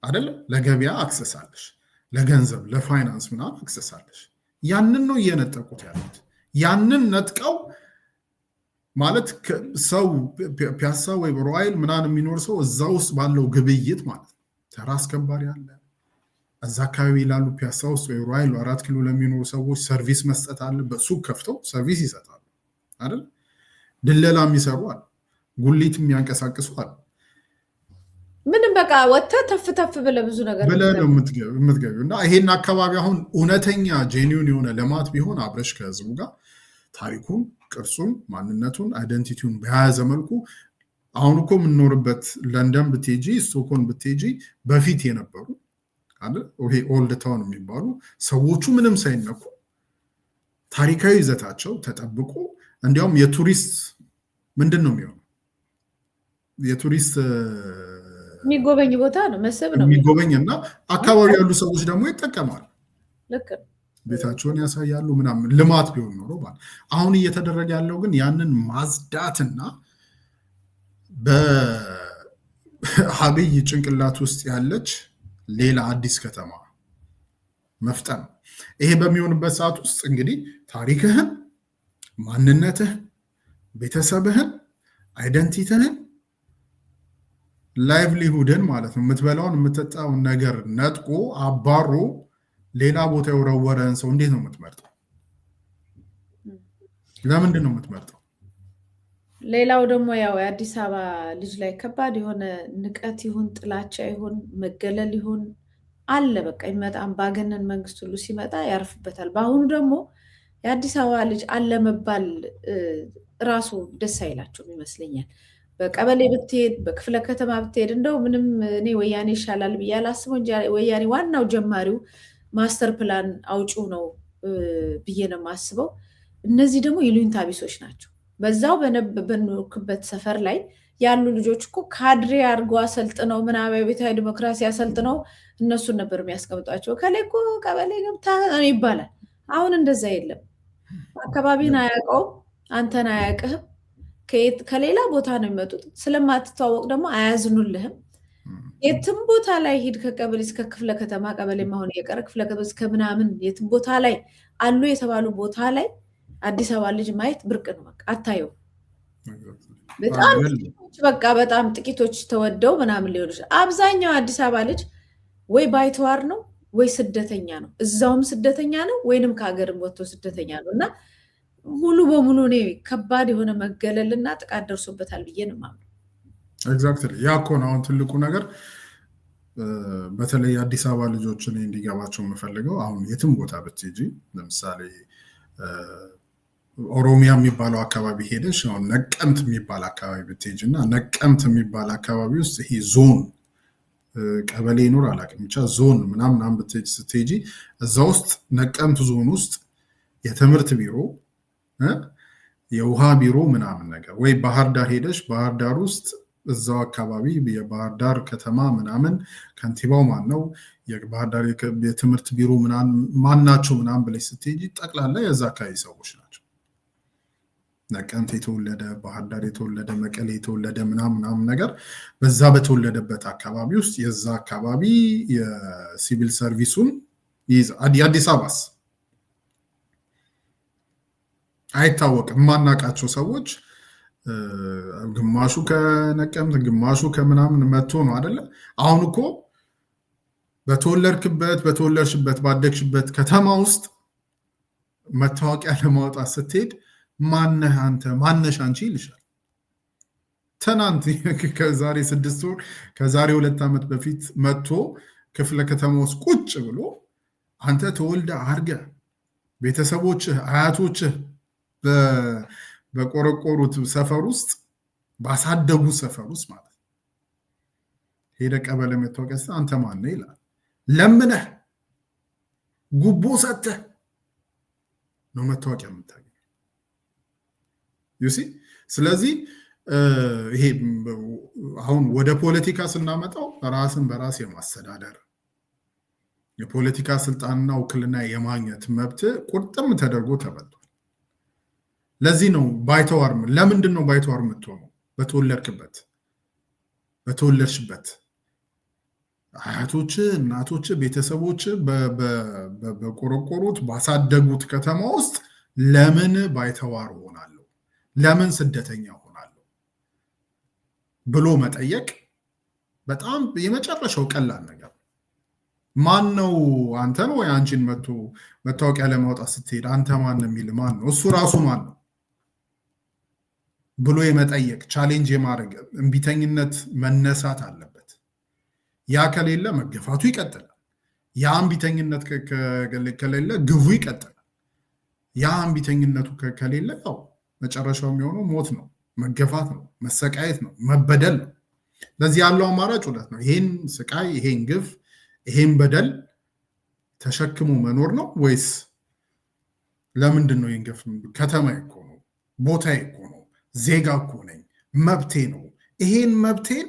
B: አይደለ? ለገበያ አክሰስ አለሽ፣ ለገንዘብ ለፋይናንስ ምናምን አክሰስ አለሽ። ያንን ነው እየነጠቁት ያሉት። ያንን ነጥቀው ማለት ሰው ፒያሳ ወይ ኡራኤል ምናምን የሚኖር ሰው እዛ ውስጥ ባለው ግብይት ማለት ነው። ተራ አስከባሪ አለ እዛ አካባቢ ላሉ ፒያሳ ውስጥ ወይ ኡራኤል 4 ኪሎ ለሚኖሩ ሰዎች ሰርቪስ መስጠት አለ። በሱቅ ከፍተው ሰርቪስ ይሰጣሉ አይደል? ድለላ የሚሰሩ አሉ፣ ጉሊት የሚያንቀሳቅሱ አሉ።
A: ምንም በቃ ወጥተህ ተፍ ብለህ ብዙ ነገር
B: ብለህ ነው የምትገቢው። እና ይሄን አካባቢ አሁን እውነተኛ ጄኒውን የሆነ ልማት ቢሆን አብረሽ ከህዝቡ ጋር ታሪኩን፣ ቅርሱን፣ ማንነቱን፣ አይደንቲቲውን በያዘ መልኩ አሁን እኮ የምንኖርበት ለንደን ብትሄጂ ስቶክሆልም ብትሄጂ በፊት የነበሩ ይሄ ኦልድ ታውን የሚባሉ ሰዎቹ ምንም ሳይነኩ ታሪካዊ ይዘታቸው ተጠብቆ እንዲያውም የቱሪስት ምንድን ነው የሚሆነው? የቱሪስት
A: የሚጎበኝ ቦታ ነው፣ መስህብ ነው
B: የሚጎበኝ እና አካባቢ ያሉ ሰዎች ደግሞ ይጠቀማሉ።
A: ልክ
B: ቤታቸውን ያሳያሉ ምናምን። ልማት ቢሆን ኖሮ ማለት አሁን እየተደረገ ያለው ግን ያንን ማጽዳትና በአብይ ጭንቅላት ውስጥ ያለች ሌላ አዲስ ከተማ መፍጠር ነው። ይሄ በሚሆንበት ሰዓት ውስጥ እንግዲህ ታሪክህን፣ ማንነትህን፣ ቤተሰብህን፣ አይደንቲቲህን፣ ላይቭሊሁድን ማለት ነው የምትበላውን የምትጠጣውን ነገር ነጥቆ አባሮ ሌላ ቦታ የወረወረን ሰው እንዴት ነው የምትመርጠው? ለምንድን ነው የምትመርጠው?
A: ሌላው ደግሞ ያው የአዲስ አበባ ልጅ ላይ ከባድ የሆነ ንቀት ይሁን ጥላቻ ይሁን መገለል ይሁን አለ። በቃ ይመጣ አምባገነን መንግስት ሁሉ ሲመጣ ያርፍበታል። በአሁኑ ደግሞ የአዲስ አበባ ልጅ አለ መባል ራሱ ደስ አይላቸውም ይመስለኛል። በቀበሌ ብትሄድ በክፍለ ከተማ ብትሄድ እንደው ምንም እኔ ወያኔ ይሻላል ብዬ አላስበው እንጂ ወያኔ ዋናው ጀማሪው ማስተር ፕላን አውጪው ነው ብዬ ነው የማስበው። እነዚህ ደግሞ ይሉኝታ ቢሶች ናቸው። በዛው በኖርክበት ሰፈር ላይ ያሉ ልጆች እኮ ካድሬ አድርጎ አሰልጥነው ምናምን ቤታዊ ዲሞክራሲ አሰልጥነው እነሱን ነበር የሚያስቀምጧቸው። ከላይ እኮ ቀበሌ ገብታ ይባላል። አሁን እንደዛ የለም። አካባቢን አያውቀውም፣ አንተን አያውቅህም። ከሌላ ቦታ ነው የሚመጡት። ስለማትተዋወቅ ደግሞ አያዝኑልህም። የትም ቦታ ላይ ሂድ፣ ከቀበሌ እስከ ክፍለ ከተማ፣ ቀበሌ መሆን የቀረ ክፍለ ከተማ እስከ ምናምን የትም ቦታ ላይ አሉ የተባሉ ቦታ ላይ አዲስ አበባ ልጅ ማየት ብርቅ ነው። በቃ አታየው። በጣም ጥቂቶች ተወደው ምናምን ሊሆን ይችላል። አብዛኛው አዲስ አበባ ልጅ ወይ ባይተዋር ነው ወይ ስደተኛ ነው። እዛውም ስደተኛ ነው ወይንም ከሀገርም ወጥቶ ስደተኛ ነው። እና ሙሉ በሙሉ እኔ ከባድ የሆነ መገለልና ጥቃት ደርሶበታል ብዬ ነው የማምነው።
B: ኤግዛክትሊ ያ እኮ ነው አሁን ትልቁ ነገር። በተለይ የአዲስ አበባ ልጆችን እንዲገባቸው የምፈልገው አሁን የትም ቦታ ብትሄጂ ለምሳሌ ኦሮሚያ የሚባለው አካባቢ ሄደሽ አሁን ነቀምት የሚባል አካባቢ ብትሄጂ እና ነቀምት የሚባል አካባቢ ውስጥ ይሄ ዞን ቀበሌ ይኖር አላውቅም ብቻ ዞን ምናምን ስትሄጂ እዛ ውስጥ ነቀምት ዞን ውስጥ የትምህርት ቢሮ፣ የውሃ ቢሮ ምናምን ነገር ወይ ባህር ዳር ሄደሽ ባህር ዳር ውስጥ እዛው አካባቢ የባህር ዳር ከተማ ምናምን ከንቲባው ማን ነው፣ የባህር ዳር የትምህርት ቢሮ ማናቸው ምናምን ብለሽ ስትሄጂ ጠቅላላ የዛ አካባቢ ሰዎች ናቸው። ነቀምት የተወለደ፣ ባህር ዳር የተወለደ፣ መቀሌ የተወለደ ምናምን ነገር በዛ በተወለደበት አካባቢ ውስጥ የዛ አካባቢ የሲቪል ሰርቪሱን የአዲስ አበባስ አይታወቅም። የማናውቃቸው ሰዎች ግማሹ ከነቀምት ግማሹ ከምናምን መጥቶ ነው አይደለ? አሁን እኮ በተወለድሽበት ባደግሽበት ከተማ ውስጥ መታወቂያ ለማውጣት ስትሄድ ማነህ አንተ ማነሽ አንቺ ይልሻል። ትናንት ከዛሬ 6 ወር ከዛሬ 2 ዓመት በፊት መጥቶ ክፍለ ከተማ ውስጥ ቁጭ ብሎ አንተ ተወልደ አርገ ቤተሰቦችህ አያቶችህ በቆረቆሩት ሰፈር ውስጥ ባሳደጉ ሰፈር ውስጥ ማለት ሄደ ቀበሌ መታወቂያ አንተ ማነህ ይላል። ለምነህ ጉቦ ሰጥተህ ነው መታወቂያ የምታገኘው። ዩሲ ስለዚህ ይሄ አሁን ወደ ፖለቲካ ስናመጣው ራስን በራስ የማስተዳደር የፖለቲካ ስልጣንና ውክልና የማግኘት መብት ቁርጥም ተደርጎ ተበልቷል። ለዚህ ነው ባይተዋር። ለምንድን ነው ባይተዋር የምትሆነው? በተወለድሽበት አያቶች፣ እናቶች፣ ቤተሰቦች በቆረቆሩት ባሳደጉት ከተማ ውስጥ ለምን ባይተዋር ሆናለሁ፣ ለምን ስደተኛ ሆናለሁ ብሎ መጠየቅ በጣም የመጨረሻው ቀላል ነገር። ማን ነው አንተን ወይ አንቺን መጥቶ መታወቂያ ለማውጣት ስትሄድ አንተ ማን የሚል ማን ነው? እሱ ራሱ ማን ነው ብሎ የመጠየቅ ቻሌንጅ የማድረግ እምቢተኝነት መነሳት አለበት። ያ ከሌለ መገፋቱ ይቀጥላል። ያ እምቢተኝነት ከሌለ ግቡ ይቀጥላል። ያ እምቢተኝነቱ ከሌለ ያው መጨረሻው የሚሆነው ሞት ነው፣ መገፋት ነው፣ መሰቃየት ነው፣ መበደል ነው። ለዚህ ያለው አማራጭ ሁለት ነው። ይሄን ስቃይ፣ ይሄን ግፍ፣ ይሄን በደል ተሸክሞ መኖር ነው ወይስ ለምንድን ነው ይሄን ግፍ? ከተማ እኮ ነው ቦታዬ እኮ ነው፣ ዜጋ እኮ ነኝ፣ መብቴ ነው። ይሄን መብቴን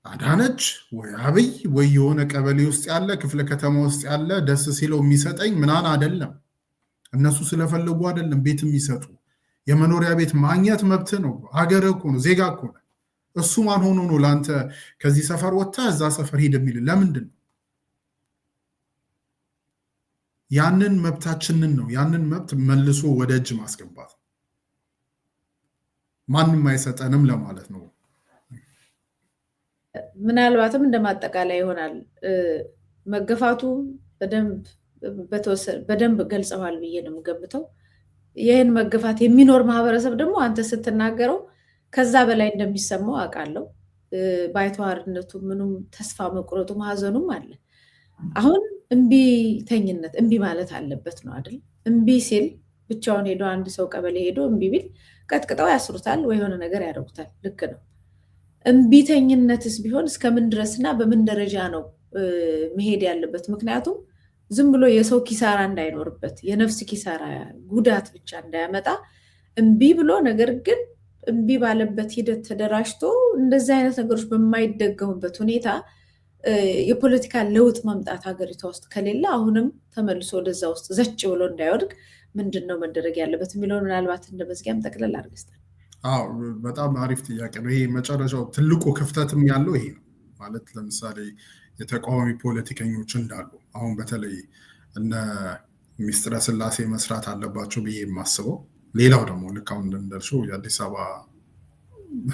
B: አዳነች ወይ አብይ ወይ የሆነ ቀበሌ ውስጥ ያለ ክፍለ ከተማ ውስጥ ያለ ደስ ሲለው የሚሰጠኝ ምናን አይደለም። እነሱ ስለፈለጉ አይደለም ቤት የሚሰጡ። የመኖሪያ ቤት ማግኘት መብት ነው። ሀገር እኮ ነው፣ ዜጋ እኮ ነው። እሱ ማን ሆኖ ነው ለአንተ ከዚህ ሰፈር ወጥተህ እዛ ሰፈር ሄድ የሚል? ለምንድን ነው? ያንን መብታችንን ነው፣ ያንን መብት መልሶ ወደ እጅ ማስገባት ማንም አይሰጠንም ለማለት ነው።
A: ምናልባትም እንደማጠቃላይ ይሆናል መገፋቱ በደንብ ገልጸዋል ብዬ ነው የምገምተው። ይህን መገፋት የሚኖር ማህበረሰብ ደግሞ አንተ ስትናገረው ከዛ በላይ እንደሚሰማው አውቃለሁ። ባይተዋርነቱ፣ ምኑም፣ ተስፋ መቁረጡ፣ ማዘኑም አለ። አሁን እምቢተኝነት እምቢ ማለት አለበት ነው አይደል? እምቢ ሲል ብቻውን ሄዶ አንድ ሰው ቀበሌ ሄዶ እምቢ ቢል ቀጥቅጠው ያስሩታል ወይ የሆነ ነገር ያደርጉታል። ልክ ነው። እምቢተኝነትስ ቢሆን እስከምን ድረስና በምን ደረጃ ነው መሄድ ያለበት? ምክንያቱም ዝም ብሎ የሰው ኪሳራ እንዳይኖርበት፣ የነፍስ ኪሳራ ጉዳት ብቻ እንዳያመጣ እምቢ ብሎ ነገር ግን እምቢ ባለበት ሂደት ተደራጅቶ እንደዚህ አይነት ነገሮች በማይደገሙበት ሁኔታ የፖለቲካ ለውጥ መምጣት ሀገሪቷ ውስጥ ከሌለ አሁንም ተመልሶ ወደዛ ውስጥ ዘጭ ብሎ እንዳይወድቅ ምንድን ነው መደረግ ያለበት የሚለውን ምናልባት እንደ መዝጊያም ጠቅለል አድርገን።
B: አዎ በጣም አሪፍ ጥያቄ ነው። ይሄ መጨረሻው ትልቁ ክፍተትም ያለው ይሄ ነው ማለት ለምሳሌ የተቃዋሚ ፖለቲከኞች እንዳሉ አሁን በተለይ እነ ሚስጥረ ስላሴ መስራት አለባቸው ብዬ የማስበው፣ ሌላው ደግሞ ልክ አሁን እንደልሽው የአዲስ አበባ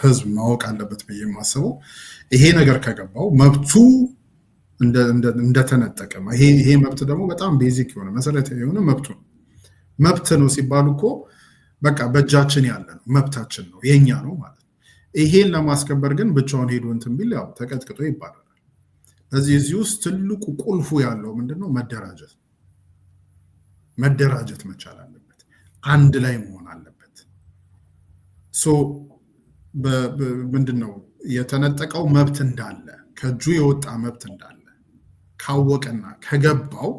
B: ህዝብ ማወቅ አለበት ብዬ የማስበው ይሄ ነገር ከገባው መብቱ እንደተነጠቀ፣ ይሄ መብት ደግሞ በጣም ቤዚክ የሆነ መሰረታዊ የሆነ መብቱ ነው። መብት ነው ሲባሉ እኮ በቃ በእጃችን ያለ ነው፣ መብታችን ነው፣ የኛ ነው ማለት ነው። ይሄን ለማስከበር ግን ብቻውን ሄዶ እንትን ቢል ያው ተቀጥቅጦ ይባላል። እዚህ ውስጥ ትልቁ ቁልፉ ያለው ምንድነው? መደራጀት። መደራጀት መቻል አለበት፣ አንድ ላይ መሆን አለበት። ምንድነው የተነጠቀው መብት እንዳለ፣ ከእጁ የወጣ መብት እንዳለ ካወቀና ከገባው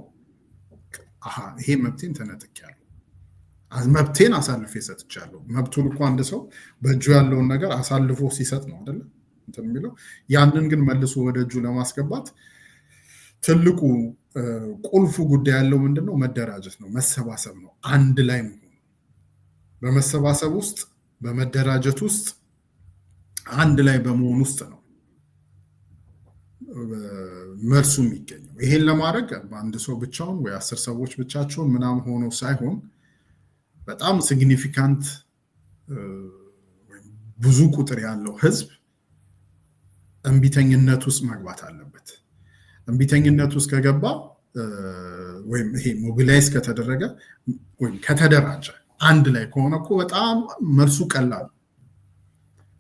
B: ይሄ መብቴን ተነጥቄያለሁ፣ መብቴን አሳልፌ ሰጥቻለሁ። መብቱን እኮ አንድ ሰው በእጁ ያለውን ነገር አሳልፎ ሲሰጥ ነው አይደለ እንትን የሚለው። ያንን ግን መልሶ ወደ እጁ ለማስገባት ትልቁ ቁልፉ ጉዳይ ያለው ምንድነው? መደራጀት ነው፣ መሰባሰብ ነው፣ አንድ ላይ መሆን። በመሰባሰብ ውስጥ በመደራጀት ውስጥ አንድ ላይ በመሆን ውስጥ ነው መልሱ የሚገኘው። ይሄን ለማድረግ አንድ ሰው ብቻውን ወይ 10 ሰዎች ብቻቸውን ምናምን ሆኖ ሳይሆን በጣም ሲግኒፊካንት ብዙ ቁጥር ያለው ህዝብ እንቢተኝነት ውስጥ መግባት አለበት። እንቢተኝነት ውስጥ ከገባ ወይም ይሄ ሞቢላይዝ ከተደረገ ወይም ከተደራጀ አንድ ላይ ከሆነ እኮ በጣም መልሱ ቀላል።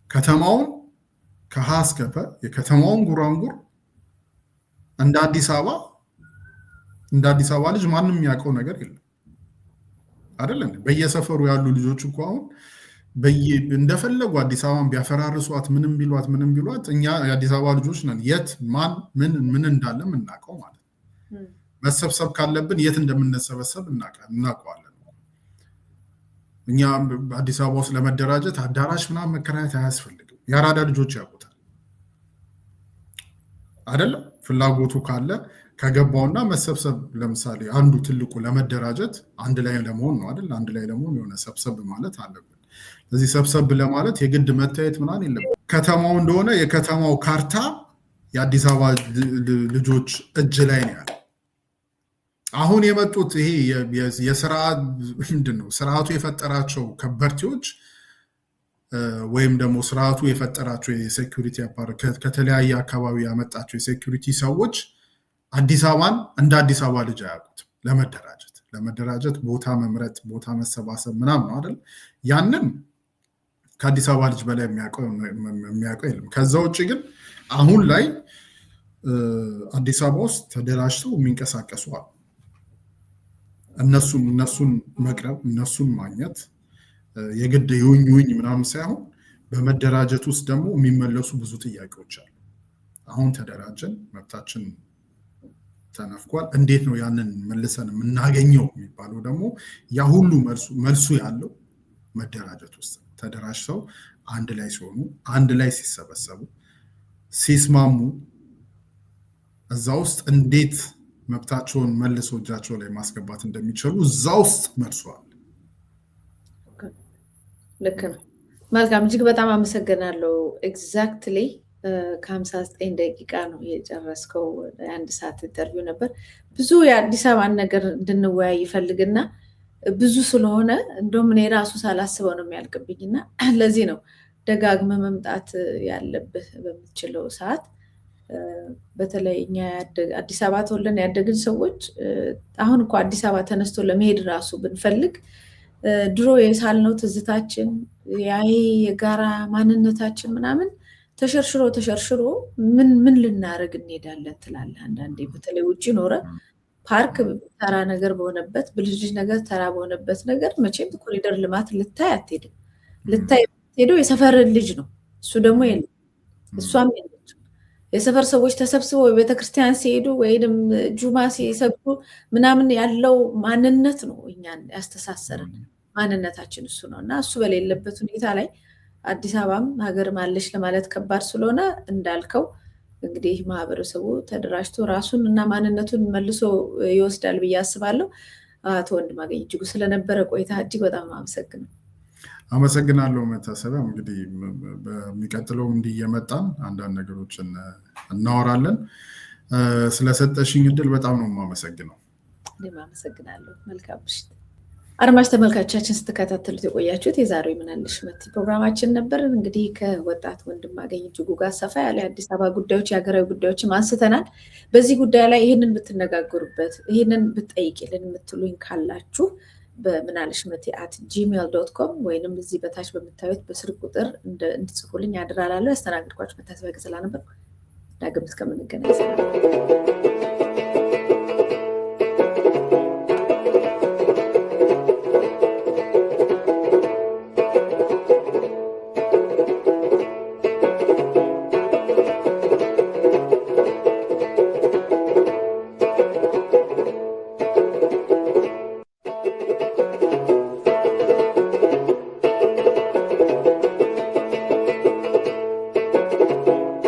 B: ከተማውን ከሀ እስከ ፐ የከተማውን ጉራንጉር እንደ አዲስ አበባ ልጅ ማንም የሚያውቀው ነገር የለም አይደል? በየሰፈሩ ያሉ ልጆች እኮ አሁን እንደፈለጉ አዲስ አበባን ቢያፈራርሷት ምንም ቢሏት እኛ የአዲስ አበባ ልጆች ነን። የት ማን ምን እንዳለ የምናውቀው ማለት ነው። መሰብሰብ ካለብን የት እንደምንሰበሰብ እናውቀዋለን። እኛ አዲስ አበባ ውስጥ ለመደራጀት አዳራሽ ምናምን መከራየት አያስፈልግም። የአራዳ ልጆች ያውቁታል አይደለም? ፍላጎቱ ካለ ከገባውና መሰብሰብ። ለምሳሌ አንዱ ትልቁ ለመደራጀት አንድ ላይ ለመሆን ነው አይደል? አንድ ላይ ለመሆን የሆነ ሰብሰብ ማለት አለብን። ስለዚህ ሰብሰብ ለማለት የግድ መታየት ምናምን የለም። ከተማው እንደሆነ የከተማው ካርታ የአዲስ አበባ ልጆች እጅ ላይ ነው ያለው። አሁን የመጡት ይሄ የስርዓት ምንድነው ስርዓቱ የፈጠራቸው ከበርቴዎች ወይም ደግሞ ስርዓቱ የፈጠራቸው የሴኩሪቲ ከተለያየ አካባቢ ያመጣቸው የሴኩሪቲ ሰዎች አዲስ አበባን እንደ አዲስ አበባ ልጅ አያውቁትም። ለመደራጀት ቦታ መምረጥ፣ ቦታ መሰባሰብ ምናምን ነው አይደል? ያንን ከአዲስ አበባ ልጅ በላይ የሚያውቀው የለም። ከዛ ውጭ ግን አሁን ላይ አዲስ አበባ ውስጥ ተደራጅተው የሚንቀሳቀሱ አሉ። እነሱን መቅረብ፣ እነሱን ማግኘት የግድ ይውኝ ምናምን ሳይሆን በመደራጀት ውስጥ ደግሞ የሚመለሱ ብዙ ጥያቄዎች አሉ። አሁን ተደራጀን፣ መብታችን ተነፍቋል፣ እንዴት ነው ያንን መልሰን የምናገኘው የሚባለው ደግሞ ያ ሁሉ መልሱ ያለው መደራጀት ውስጥ ተደራጅተው አንድ ላይ ሲሆኑ አንድ ላይ ሲሰበሰቡ ሲስማሙ እዛ ውስጥ እንዴት መብታቸውን መልሶ እጃቸው ላይ ማስገባት እንደሚችሉ እዛ ውስጥ መልሷል።
A: ልክ ነው። መልካም እጅግ በጣም አመሰግናለሁ። ኤግዛክትሊ ከ59 ደቂቃ ነው የጨረስከው። የአንድ ሰዓት ኢንተርቪው ነበር። ብዙ የአዲስ አበባን ነገር እንድንወያይ ይፈልግና ብዙ ስለሆነ እንደውም እኔ ራሱ ሳላስበው ነው የሚያልቅብኝና ለዚህ ነው ደጋግመ መምጣት ያለብህ በምትችለው ሰዓት። በተለይ እኛ አዲስ አበባ ተወልደን ያደግን ሰዎች አሁን እኮ አዲስ አበባ ተነስቶ ለመሄድ ራሱ ብንፈልግ ድሮ የሳልነው ትዝታችን ያይ የጋራ ማንነታችን ምናምን ተሸርሽሮ ምን ልናደርግ እንሄዳለን ትላለህ አንዳንዴ። በተለይ ውጭ ኖረ ፓርክ ተራ ነገር በሆነበት ብልጅ ነገር ተራ በሆነበት ነገር መቼም ኮሪደር ልማት ልታይ አትሄድም። ልታይ ሄዶ የሰፈር ልጅ ነው እሱ ደግሞ የለም እሷም የለችም። የሰፈር ሰዎች ተሰብስበው ቤተክርስቲያን ሲሄዱ ወይም ጁማ ሲሰግዱ ምናምን ያለው ማንነት ነው እኛን ያስተሳሰረን ማንነታችን እሱ ነው። እና እሱ በሌለበት ሁኔታ ላይ አዲስ አበባም ሀገር ማለች ለማለት ከባድ ስለሆነ እንዳልከው እንግዲህ ማህበረሰቡ ተደራጅቶ ራሱን እና ማንነቱን መልሶ ይወስዳል ብዬ አስባለሁ። አቶ ወንድማገኝ እጅጉ ስለነበረ ቆይታ እጅግ በጣም
B: አመሰግናለሁ። መታሰቢያ እንግዲህ በሚቀጥለው እንዲህ እየመጣን አንዳንድ ነገሮችን እናወራለን። ስለሰጠሽኝ እድል በጣም ነው የማመሰግነው።
A: እኔም አመሰግናለሁ። መልካም ምሽት። አድማጭ ተመልካቾቻችን ስትከታተሉት የቆያችሁት የዛሬው ምናለሽ መቲ ፕሮግራማችን ነበር። እንግዲህ ከወጣት ወንድማገኝ እጅጉ ጋር ሰፋ ያለ የአዲስ አበባ ጉዳዮች የሀገራዊ ጉዳዮችም አንስተናል። በዚህ ጉዳይ ላይ ይህንን ብትነጋገሩበት ይህንን ብትጠይቂልን የምትሉኝ ካላችሁ በምናለሽ መቲ @gmail.com ወይንም እዚህ በታች በምታዩት በስልክ ቁጥር እንድጽፉልኝ አደራላለሁ። ያስተናግድኳችሁ መታሰቢያ ገሰላ ነበር። ዳግም እስከምንገናኝ